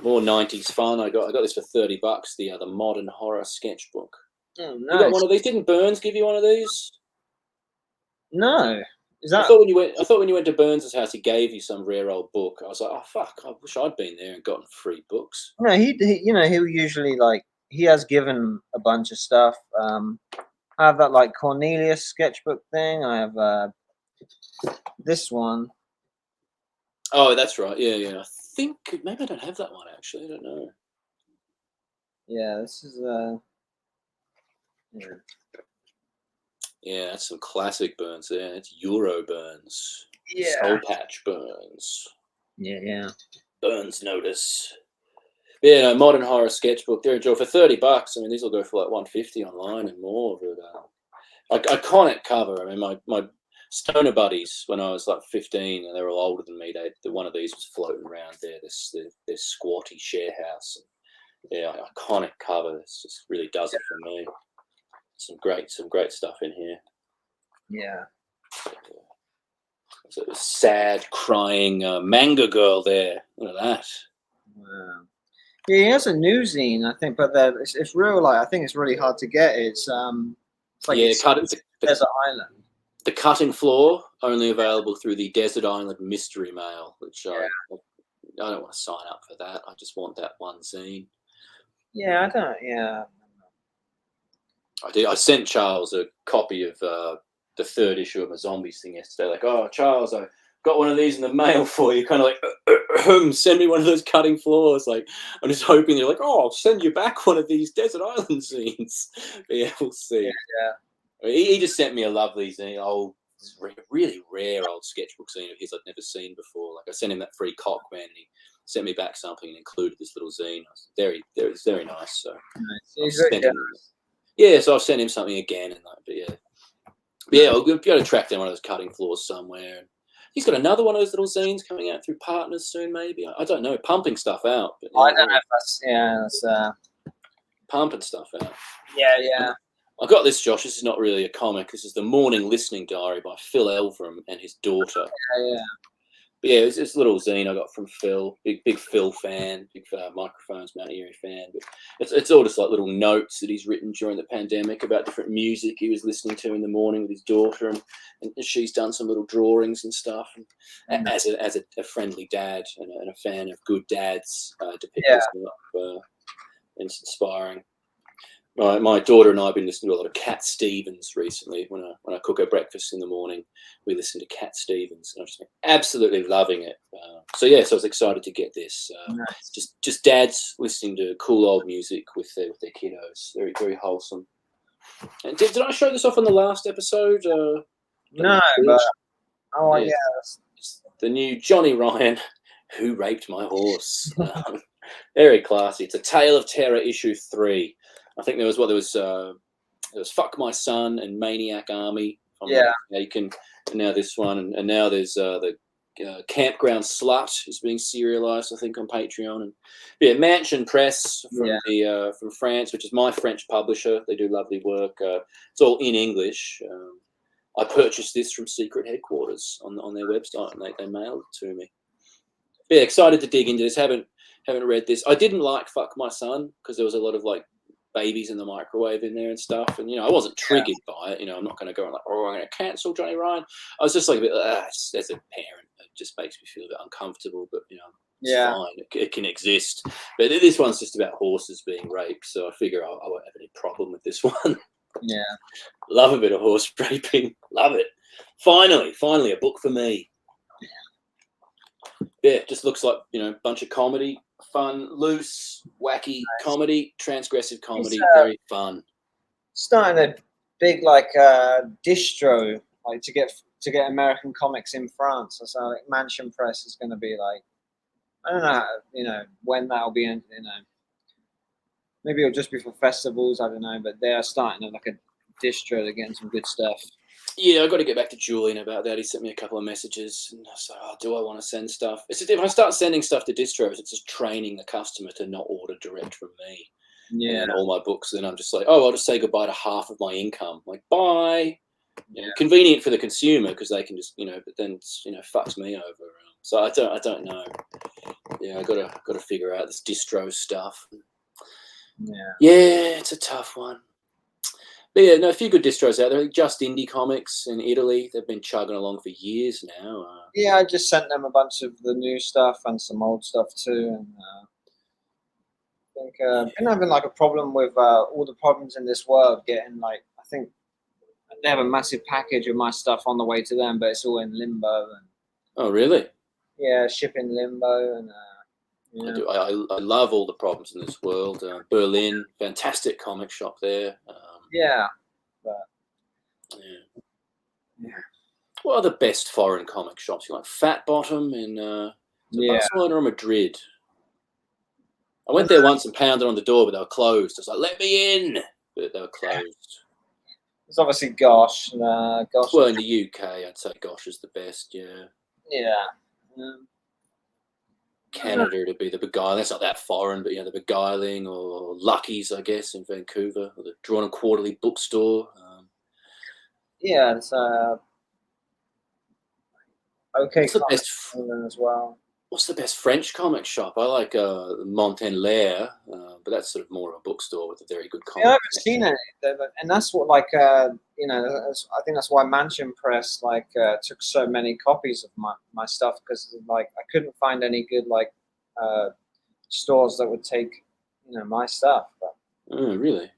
More '90s fun. I got this for $30. The Modern Horror Sketchbook. Oh, nice. You got one of these? Didn't Burns give you one of these? No. Is that? I thought when you went to Burns's house, he gave you some rare old book. I was like, oh fuck! I wish I'd been there and gotten free books. No, he usually he has given a bunch of stuff. I have that like Cornelius sketchbook thing. I have this one. Oh, that's right. Yeah. I think maybe I don't have that one actually. I don't know. Yeah, this is Yeah, that's some classic Burns there. It's Euro Burns. Yeah. Soul Patch Burns. Yeah. Burns Notice. Yeah, no, Modern Horror Sketchbook. They're enjoyable for $30. I mean, these will go for like $150 online and more. But iconic cover. I mean, my stoner buddies when I was like 15, and they were all older than me. One of these was floating around there. This squatty share house. Yeah, iconic cover. It just really does it for me. Some great stuff in here. Yeah. So a sad, crying manga girl there. Look at that. Wow. Yeah, he has a new zine, I think, but it's real. Like I think it's really hard to get. It's like Desert Island. The Cutting Floor only available through the Desert Island Mystery Mail, which I don't want to sign up for that. I just want that one zine. Yeah, I don't. Yeah. I sent Charles a copy of the third issue of my Zombies thing yesterday. Like, oh, Charles, I got one of these in the mail for you. Kind of like, send me one of those cutting floors. Like, I'm just hoping they're like, oh, I'll send you back one of these desert island zines. But yeah, we'll see. Yeah. I mean, he just sent me a lovely zine, really rare old sketchbook zine of his I'd never seen before. Like, I sent him that free cock, man, and he sent me back something and included this little zine. Very, very, very nice. So yeah, so I've sent him something again, and but yeah, I'll be able to track down one of those cutting floors somewhere. He's got another one of those little zines coming out through Partners soon, maybe. I don't know, pumping stuff out. But, I don't know if that's pumping stuff out. Yeah. I got this, Josh. This is not really a comic. This is the Morning Listening Diary by Phil Elverum and his daughter. Yeah. But yeah, it's this little zine I got from Phil. Big Phil fan, big microphones, Mount Erie fan. But it's all just like little notes that he's written during the pandemic about different music he was listening to in the morning with his daughter, and she's done some little drawings and stuff. And as a friendly dad and a fan of good dads, depict this up. It's inspiring. My daughter and I have been listening to a lot of Cat Stevens recently. When I cook her breakfast in the morning, we listen to Cat Stevens, and I'm just absolutely loving it. So I was excited to get this. Nice. Just dads listening to cool old music with their kiddos. Very, very wholesome. And did I show this off on the last episode? No, but it's the new Johnny Ryan, Who Raped My Horse. Very classy. It's a Tale of Terror issue 3. I think there was Fuck My Son and Maniac Army. And now this one, and now there's the Campground Slut is being serialized, I think, on Patreon. And Mansion Press from France, which is my French publisher. They do lovely work. It's all in English. I purchased this from Secret Headquarters on their website, and they mailed it to me. But yeah, excited to dig into this. Haven't read this. I didn't like Fuck My Son because there was a lot of like babies in the microwave in there and stuff, and I wasn't triggered by it. I'm not going to go like, I'm going to cancel Johnny Ryan. I was just like a bit as a parent, it just makes me feel a bit uncomfortable, but it's fine. It can exist. But this one's just about horses being raped, so I figure I won't have any problem with this one. Love a bit of horse raping. Love it. Finally a book for me. Just looks like a bunch of comedy. Fun, loose, wacky comedy, transgressive comedy, very fun. Starting a big distro to get American comics in France. So like Mansion Press is going to be like, I don't know, when that'll be in, maybe it'll just be for festivals. I don't know, but they are starting like a distro to get some good stuff. Yeah, I got to get back to Julian about that. He sent me a couple of messages, and I was like, do I want to send stuff? If I start sending stuff to distros, it's just training the customer to not order direct from me. Yeah. And all my books, then I'm just like, I'll just say goodbye to half of my income. Like, bye. Convenient for the consumer because they can just, but then fucks me over. So I don't know. Yeah, I got to figure out this distro stuff. Yeah, it's a tough one. But yeah, a few good distros out there. Just Indie Comics in Italy. They've been chugging along for years now. I just sent them a bunch of the new stuff and some old stuff too. And I think I've been having like a problem with all the problems in this world getting I think they have a massive package of my stuff on the way to them, but it's all in limbo. And, oh, really? Yeah, shipping limbo. And I love all the problems in this world. Berlin, fantastic comic shop there. What are the best foreign comic shops? You like Fat Bottom in Barcelona or Madrid? I went there once and pounded on the door, but they were closed. I was like, "Let me in," but they were closed. There's obviously Gosh. Gosh. Well, in the UK, I'd say Gosh is the best. Canada to be the Beguiling. That's not that foreign, but the Beguiling or Lucky's, I guess, in Vancouver, or the Drawn and Quarterly bookstore. It's okay. What's the best as well? What's the best French comic shop? I like Montenlair, but that's sort of more of a bookstore with a very good comic. I haven't seen any, and that's what I think that's why Mansion Press took so many copies of my stuff, because I couldn't find any good stores that would take my stuff. But, oh, really?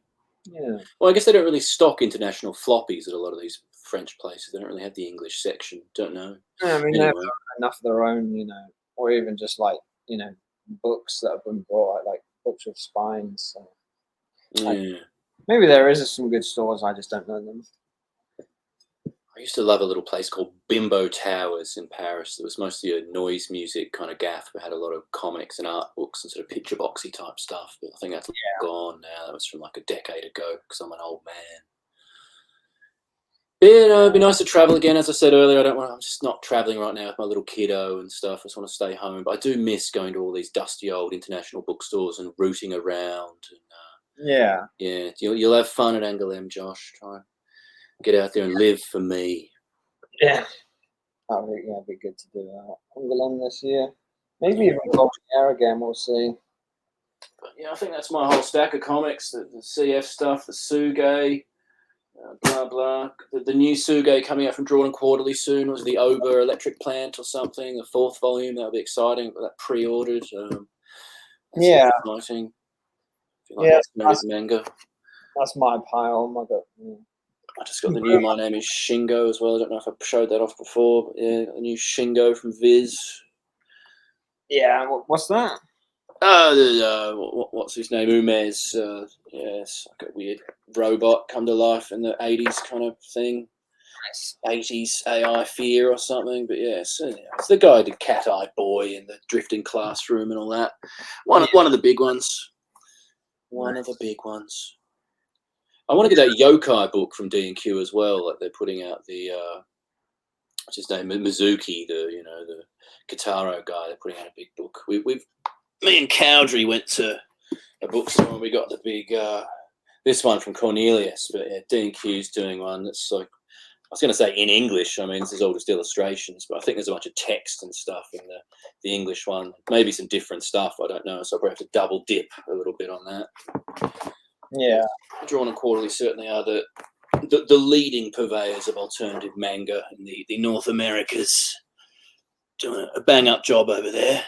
Yeah. Well, I guess they don't really stock international floppies at a lot of these French places. They don't really have the English section. Don't know. I mean, anyway. they have enough of their own, or even just like, you know, books that have been brought out, like books with spines. So Yeah. maybe there is some good stores, I just don't know them. I used to love a little place called Bimbo Towers in Paris. It was mostly a noise music kind of gaff, but had a lot of comics and art books and sort of picture boxy type stuff. But I think that's gone now. That was from like a decade ago because I'm an old man. Yeah, no, it'd be nice to travel again. As I said earlier, I'm just not traveling right now with my little kiddo and stuff. I just want to stay home. But I do miss going to all these dusty old international bookstores and rooting around. And Yeah. yeah, you'll have fun at Angoulême, Josh. Try and get out there and live for me. Yeah. It'd be good to do that. Angoulême this year. Maybe even go air again, we'll see. But yeah, I think that's my whole stack of comics, the CF stuff, the Suge, blah, blah. The new Suge coming out from Drawn and Quarterly soon was the Ober Electric Plant or something, the 4th volume. That'll be exciting, but that pre-ordered. Yeah. Exciting. Yeah, manga. that's my pile. My God. Yeah. I just got the new My Name is Shingo as well. I don't know if I showed that off before, but yeah, a new Shingo from Viz. Yeah, what's that? What's his name? Umez. Yes, like a weird robot come to life in the 80s kind of thing. Nice. 80s AI fear or something. But yeah, so, yeah, it's the guy who did Cat Eye Boy and the Drifting Classroom and all that. One of the big ones. One of the big ones. I want to get that yokai book from D&Q as well. Like they're putting out the what's his name, Mizuki, the Kitaro guy. They're putting out a big book. Me and Cowdrey went to a bookstore and we got the big this one from Cornelius. But yeah, D&Q's doing one that's like, I was going to say in English. I mean, this is all just illustrations, but I think there's a bunch of text and stuff in the English one. Maybe some different stuff. I don't know. So I'll probably have to double dip a little bit on that. Yeah. Drawn and Quarterly certainly are the leading purveyors of alternative manga in the North Americas. Doing a bang-up job over there.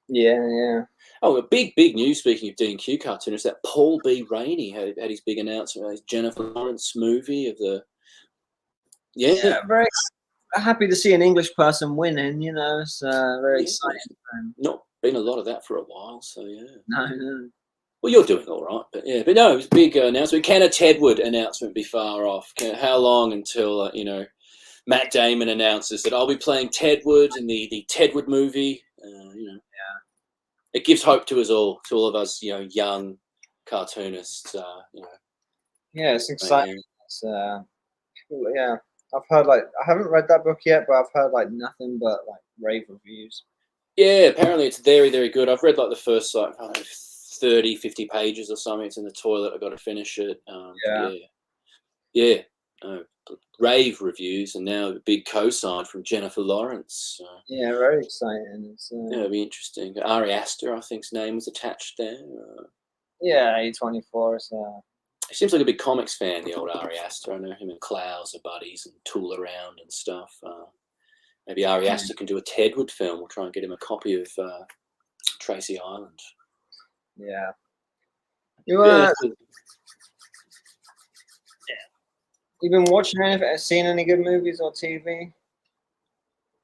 Yeah. Oh, a big news, speaking of D&Q cartoonists, that Paul B. Rainey had his big announcement of his Jennifer Lawrence movie of the... Yeah, very happy to see an English person winning, you know. It's very exciting. Not been a lot of that for a while, so yeah. No. Well, you're doing all right, but yeah. But no, it was a big announcement. Can a Tedward announcement be far off? How long until, Matt Damon announces that I'll be playing Tedward in the Tedward movie? Yeah. It gives hope to us all, to all of us, young cartoonists. Yeah, it's exciting. It's, yeah, I've heard I haven't read that book yet, but I've heard nothing but rave reviews. Yeah, apparently it's very, very good. I've read the first 30, 50 pages or something. It's in the toilet. I've got to finish it. Rave reviews, and now a big co-sign from Jennifer Lawrence. Yeah, very exciting. It'll be interesting. Ari Aster, I think his name was attached there. Yeah, A24. So. He seems like a big comics fan, the old Ari Aster. I know him and Klaus are buddies and tool around and stuff. Maybe Ari Aster can do a Tedward film. We'll try and get him a copy of Tracy Island. Yeah. You been watching anything? Seen any good movies or TV?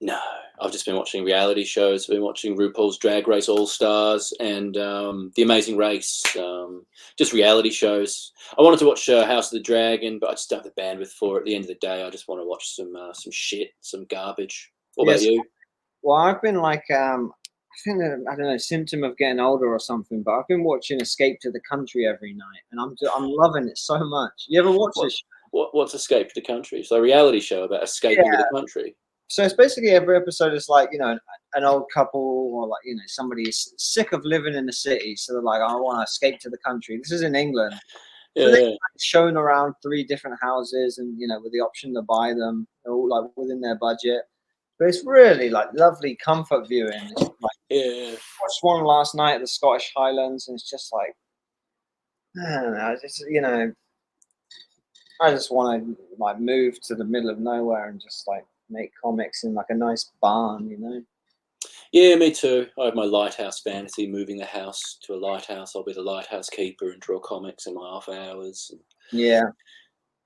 No, I've just been watching reality shows. I've been watching RuPaul's Drag Race All Stars and The Amazing Race. Just reality shows. I wanted to watch House of the Dragon, but I just don't have the bandwidth for it. At the end of the day, I just want to watch some shit, some garbage. What about you? Well, I've been I think that, I don't know, symptom of getting older or something, but I've been watching Escape to the Country every night, and I'm loving it so much. You ever watch this? What's Escape to the Country? So a reality show about escaping to the country. So it's basically every episode is an old couple or somebody is sick of living in the city, so they're like, I want to escape to the country. This is in England. So they're shown around 3 different houses, and with the option to buy them, they're all within their budget. But it's really lovely comfort viewing. I watched one last night at the Scottish Highlands, and it's just I don't know, I just want to move to the middle of nowhere and just make comics in a nice barn, Yeah, me too. I have my lighthouse fantasy, moving the house to a lighthouse. I'll be the lighthouse keeper and draw comics in my off hours. Yeah.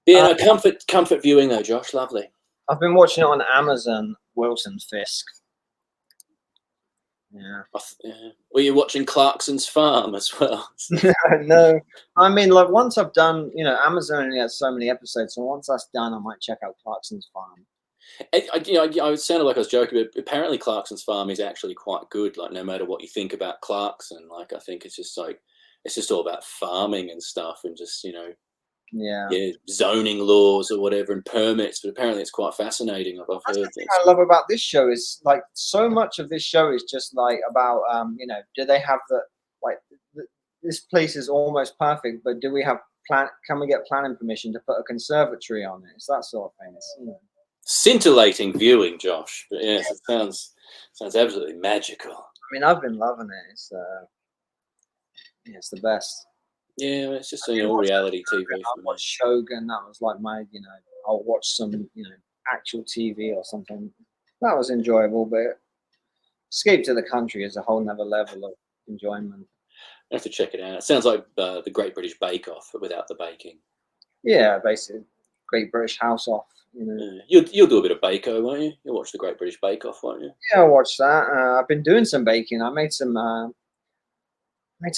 Yeah, no, comfort viewing though, Josh. Lovely. I've been watching it on Amazon, Wilson Fisk. Yeah. Were you watching Clarkson's Farm as well? No, I mean, like once I've done, Amazon only has so many episodes, so once that's done, I might check out Clarkson's Farm. I sounded like I was joking, but apparently Clarkson's Farm is actually quite good. Like, no matter what you think about Clarkson, like I think it's just all about farming and stuff, and just Yeah. zoning laws or whatever and permits. But apparently it's quite fascinating. I've That's heard the thing that. I love about this show is like so much of this show is just like about do they have like this place is almost perfect, but do we have can we get planning permission to put a conservatory on it? It's that sort of thing. It's, Scintillating viewing, Josh. But yes, it sounds absolutely magical. I mean, I've been loving it. It's the best. Yeah, it's just all reality TV. I watched Shogun. That was like my, I'll watch some, actual TV or something. That was enjoyable, but Escape to the Country is a whole nother level of enjoyment. I have to check it out. It sounds like the Great British Bake Off, but without the baking. Yeah, basically, Great British House Off. You'll do a bit of bake-o, won't you? You'll watch the Great British Bake Off, won't you? Yeah, I'll watch that. I've been doing some baking. I made some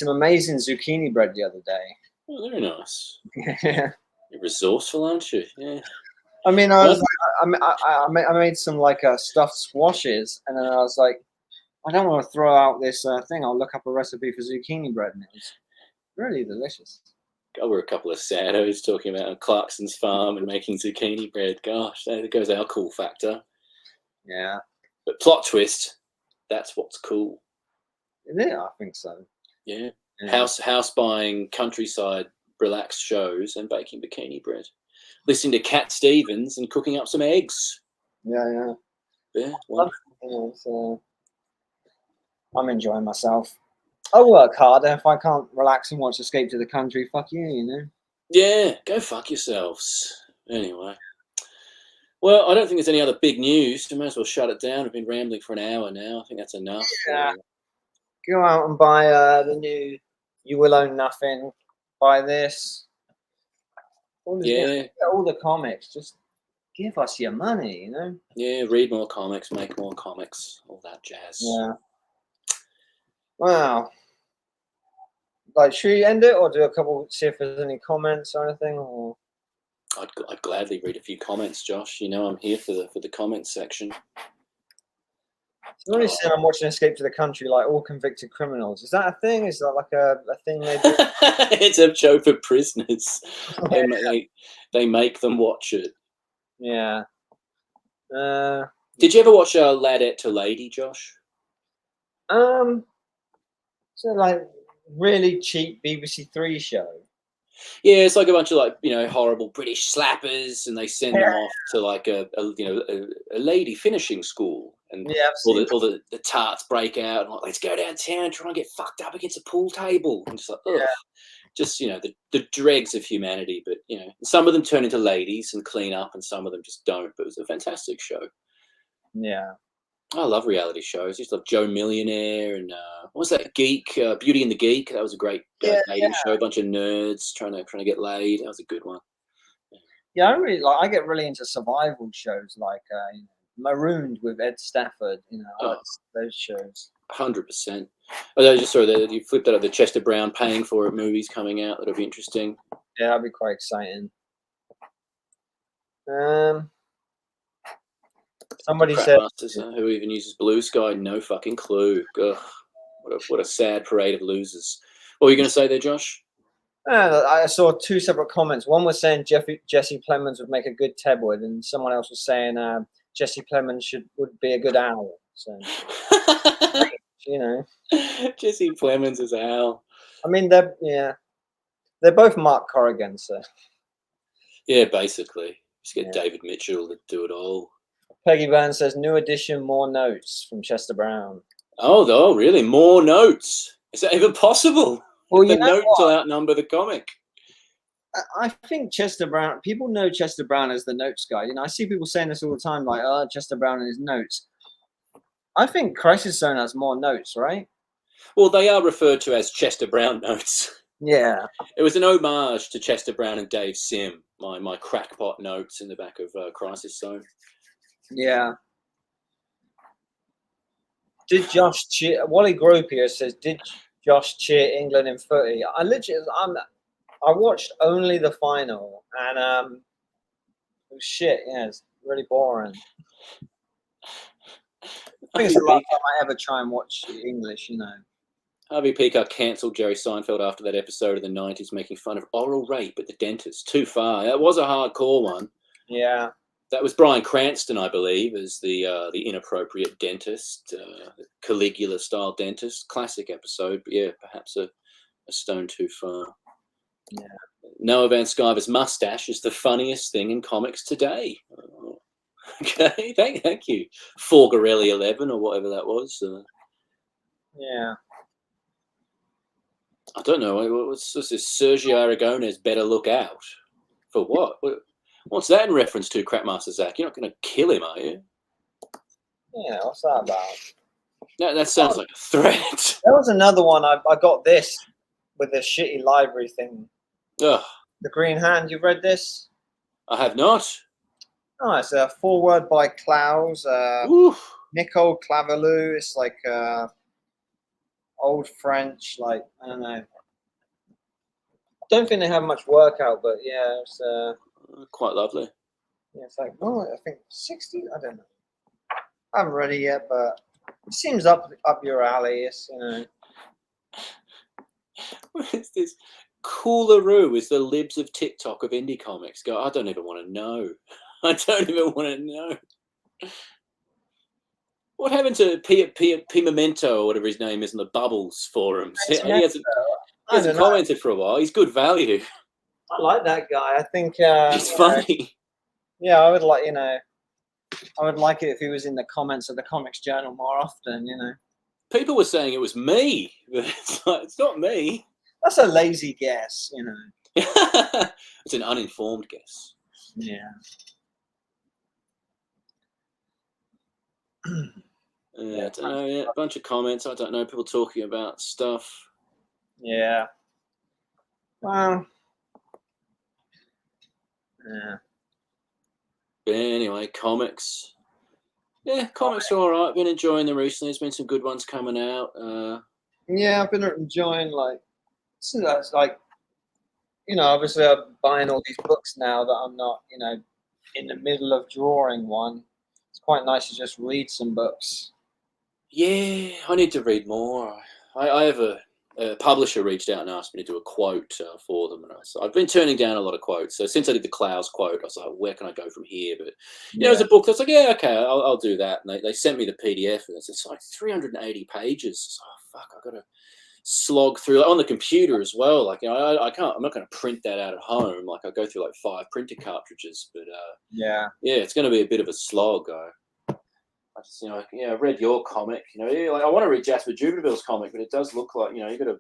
amazing zucchini bread the other day. Oh, very nice. Yeah. You're resourceful, aren't you? Yeah. I mean, I made some like stuffed squashes, and then I was like, I don't want to throw out this thing. I'll look up a recipe for zucchini bread, and it was really delicious. God, we're a couple of saddos talking about Clarkson's Farm and making zucchini bread. Gosh, there goes our cool factor. Yeah. But plot twist, that's what's cool. Yeah, I think so. Yeah. House buying, countryside, relaxed shows, and baking bikini bread. Listening to Cat Stevens and cooking up some eggs. Yeah. Yeah, wonderful. I'm enjoying myself. I'll work harder if I can't relax and watch Escape to the Country. Fuck you, Yeah, go fuck yourselves. Anyway. Well, I don't think there's any other big news. We might as well shut it down. We've been rambling for an hour now. I think that's enough. Yeah. Go out and buy the new You Will Own Nothing. Buy this. All the comics. Just give us your money, Yeah, read more comics, make more comics, all that jazz. Yeah. Wow. Like, should we end it or do a couple? See if there's any comments or anything. Or I'd gladly read a few comments, Josh. I'm here for the comments section. Somebody said I'm watching Escape to the Country like all convicted criminals. Is that a thing? Is that like a thing they do? It's a show for prisoners. They make them watch it. Yeah. Did you ever watch Ladette to Lady, Josh? So like really cheap BBC Three show. Yeah, it's like a bunch of horrible British slappers, and they send them off to like a lady finishing school, and all the tarts break out and like, let's go downtown and try and get fucked up against a pool table, and just like just the dregs of humanity. But some of them turn into ladies and clean up, and some of them just don't. But it was a fantastic show. Yeah. I love reality shows. I used to love Joe Millionaire and what was that? Geek, Beauty and the Geek. That was a great dating show. A bunch of nerds trying to get laid. That was a good one. Yeah, I get really into survival shows like Marooned with Ed Stafford. Those shows. 100%. I just saw that you flipped out of the Chester Brown paying for it movies coming out. That'll be interesting. Yeah, that'll be quite exciting. Somebody said, who even uses Blue Sky? No fucking clue. Ugh, what a sad parade of losers. What were you going to say there, Josh? I saw two separate comments. One was saying Jesse Plemons would make a good Ted Wood, and someone else was saying Jesse Plemons would be a good owl. So, Jesse Plemons is owl. I mean, they're both Mark Corrigan, so. Yeah, basically. Just get David Mitchell to do it all. Peggy Burns says, new edition, more notes from Chester Brown. Oh, really? More notes? Is that even possible? Well, the notes will outnumber the comic. I think Chester Brown, people know Chester Brown as the notes guy. I see people saying this all the time, like, Chester Brown and his notes. I think Crisis Zone has more notes, right? Well, they are referred to as Chester Brown notes. Yeah. It was an homage to Chester Brown and Dave Sim, my crackpot notes in the back of Crisis Zone. Yeah. Did Josh cheer? Wally Gropius says, "Did Josh cheer England in footy?" I watched only the final, and it was shit. Yeah, it's really boring. I think it's the last time I ever try and watch English. Harvey Peacock cancelled Jerry Seinfeld after that episode of the 90s making fun of oral rape at the dentist. Too far. That was a hardcore one. Yeah. That was Bryan Cranston, I believe, as the inappropriate dentist, Caligula-style dentist. Classic episode, but yeah, perhaps a stone too far. Yeah. Noah Van Sciver's mustache is the funniest thing in comics today. Oh, okay, thank you. Forgarelli 11 or whatever that was. Yeah. I don't know. What's this? Sergio Aragonés better look out. For what? What's that in reference to, Crapmaster Zach? You're not going to kill him, are you? Yeah, what's that about? That sounds like a threat. There was another one. I got this with the shitty library thing. Ugh. The Green Hand. You read this? I have not. Oh, it's a foreword by Klaus. Nicole Clavelou. It's like old French. Like, I don't know. Don't think they have much work out, but yeah, it's quite lovely. Yeah, it's like, I think 60. I don't know. I haven't read it yet, but it seems up your alley. It's What is this? Coolaroo is the libs of TikTok of indie comics. Go, I don't even want to know. I don't even want to know. What happened to Pimamento or whatever his name is in the Bubbles forums? He hasn't commented for a while. He's good value. I like that guy. I think he's funny. Yeah, I would like it if he was in the comments of the Comics Journal more often. People were saying it was me, but it's not me. That's a lazy guess. It's an uninformed guess. Yeah. I don't know. Yeah, a bunch of comments. I don't know. People talking about stuff. Yeah. Well. Yeah. But anyway, comics. Yeah, comics are all right. I've been enjoying them recently. There's been some good ones coming out. Yeah, I've been enjoying obviously I'm buying all these books now that I'm not, in the middle of drawing one. It's quite nice to just read some books. Yeah, I need to read more. I have a publisher reached out and asked me to do a quote for them, and I've been turning down a lot of quotes. So since I did the Klaus quote, I was like, where can I go from here? But there's a book that's like, yeah, okay, I'll do that. And they sent me the PDF, and it's like 380 pages. So, fuck, I've got to slog through on the computer as well. Like, I can't. I'm not going to print that out at home. Like, I go through like 5 printer cartridges. But yeah, it's going to be a bit of a slog. I just, I read your comic. I want to read Jasper Jubinville's comic, but it does look like you got to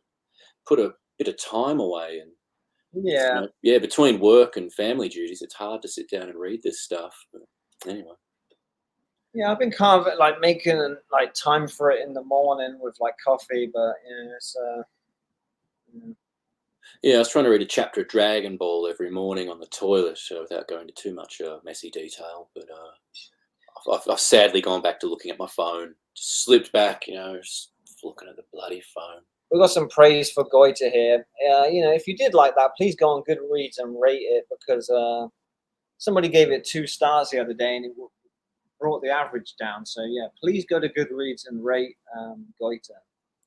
put a bit of time away, and between work and family duties, it's hard to sit down and read this stuff. But anyway. Yeah, I've been kind of like making like time for it in the morning with like coffee, but it's Yeah, I was trying to read a chapter of Dragon Ball every morning on the toilet, without going into too much messy detail. But I've sadly gone back to looking at my phone. Just slipped back, just looking at the bloody phone. We've got some praise for Goita here. If you did like that, please go on Goodreads and rate it, because somebody gave it 2 stars the other day and it brought the average down. So yeah, please go to Goodreads and rate Goita.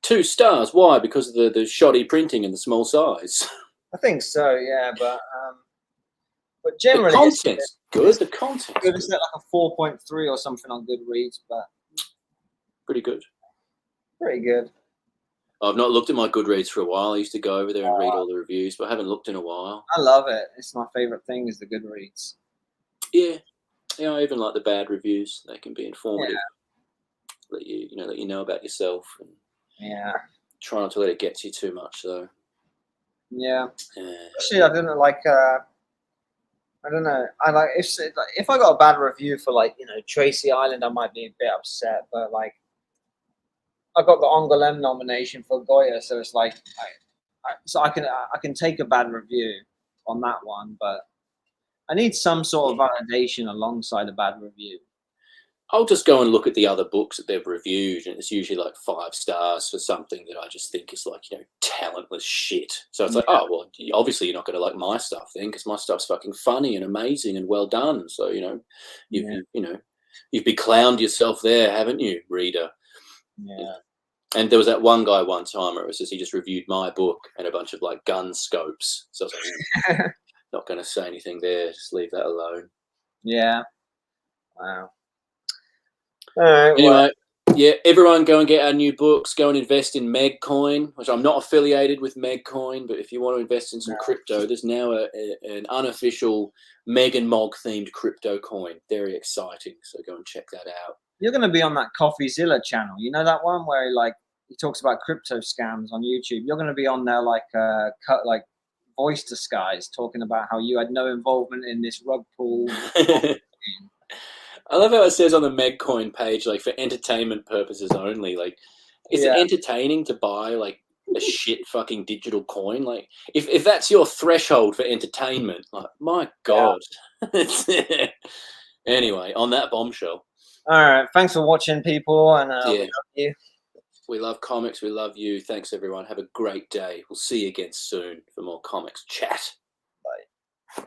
2 stars? Why? Because of the shoddy printing and the small size. I think so, yeah, but generally the content's good. The content's good. It's like a 4.3 or something on Goodreads, but pretty good. Pretty good. I've not looked at my Goodreads for a while. I used to go over there and read all the reviews, but I haven't looked in a while. I love it. It's my favorite thing is the Goodreads. Yeah. I even like the bad reviews. They can be informative. Let you know about yourself. And try not to let it get to you too much, though. Yeah. Actually, I didn't like. I don't know. I like if I got a bad review for Tracy Island, I might be a bit upset. But I got the Angoulême nomination for Goya, so it's like, I can take a bad review on that one, but I need some sort of validation alongside a bad review. I'll just go and look at the other books that they've reviewed, and it's usually like 5 stars for something that I just think is like, talentless shit. So it's like, oh, well, obviously you're not going to like my stuff then, because my stuff's fucking funny and amazing and well done. So, you've beclowned yourself there, haven't you, reader? Yeah. And there was that one guy one time where it was just, he just reviewed my book and a bunch of like gun scopes. So I was like, not going to say anything there. Just leave that alone. Yeah. Wow. All right. Anyway, yeah, everyone go and get our new books. Go and invest in Megcoin, which I'm not affiliated with Megcoin, but if you want to invest in some crypto, there's now an unofficial Meg and Mog themed crypto coin. Very exciting. So go and check that out. You're going to be on that CoffeeZilla channel. You know that one where he talks about crypto scams on YouTube. You're going to be on there like voice disguise, talking about how you had no involvement in this rug pull. I love how it says on the Megcoin page, like, for entertainment purposes only. Like, is it entertaining to buy like a shit fucking digital coin? Like, if that's your threshold for entertainment, like, my God. Anyway, on that bombshell. All right. Thanks for watching, people. And we love you. We love comics. We love you. Thanks, everyone. Have a great day. We'll see you again soon for more comics chat. Bye.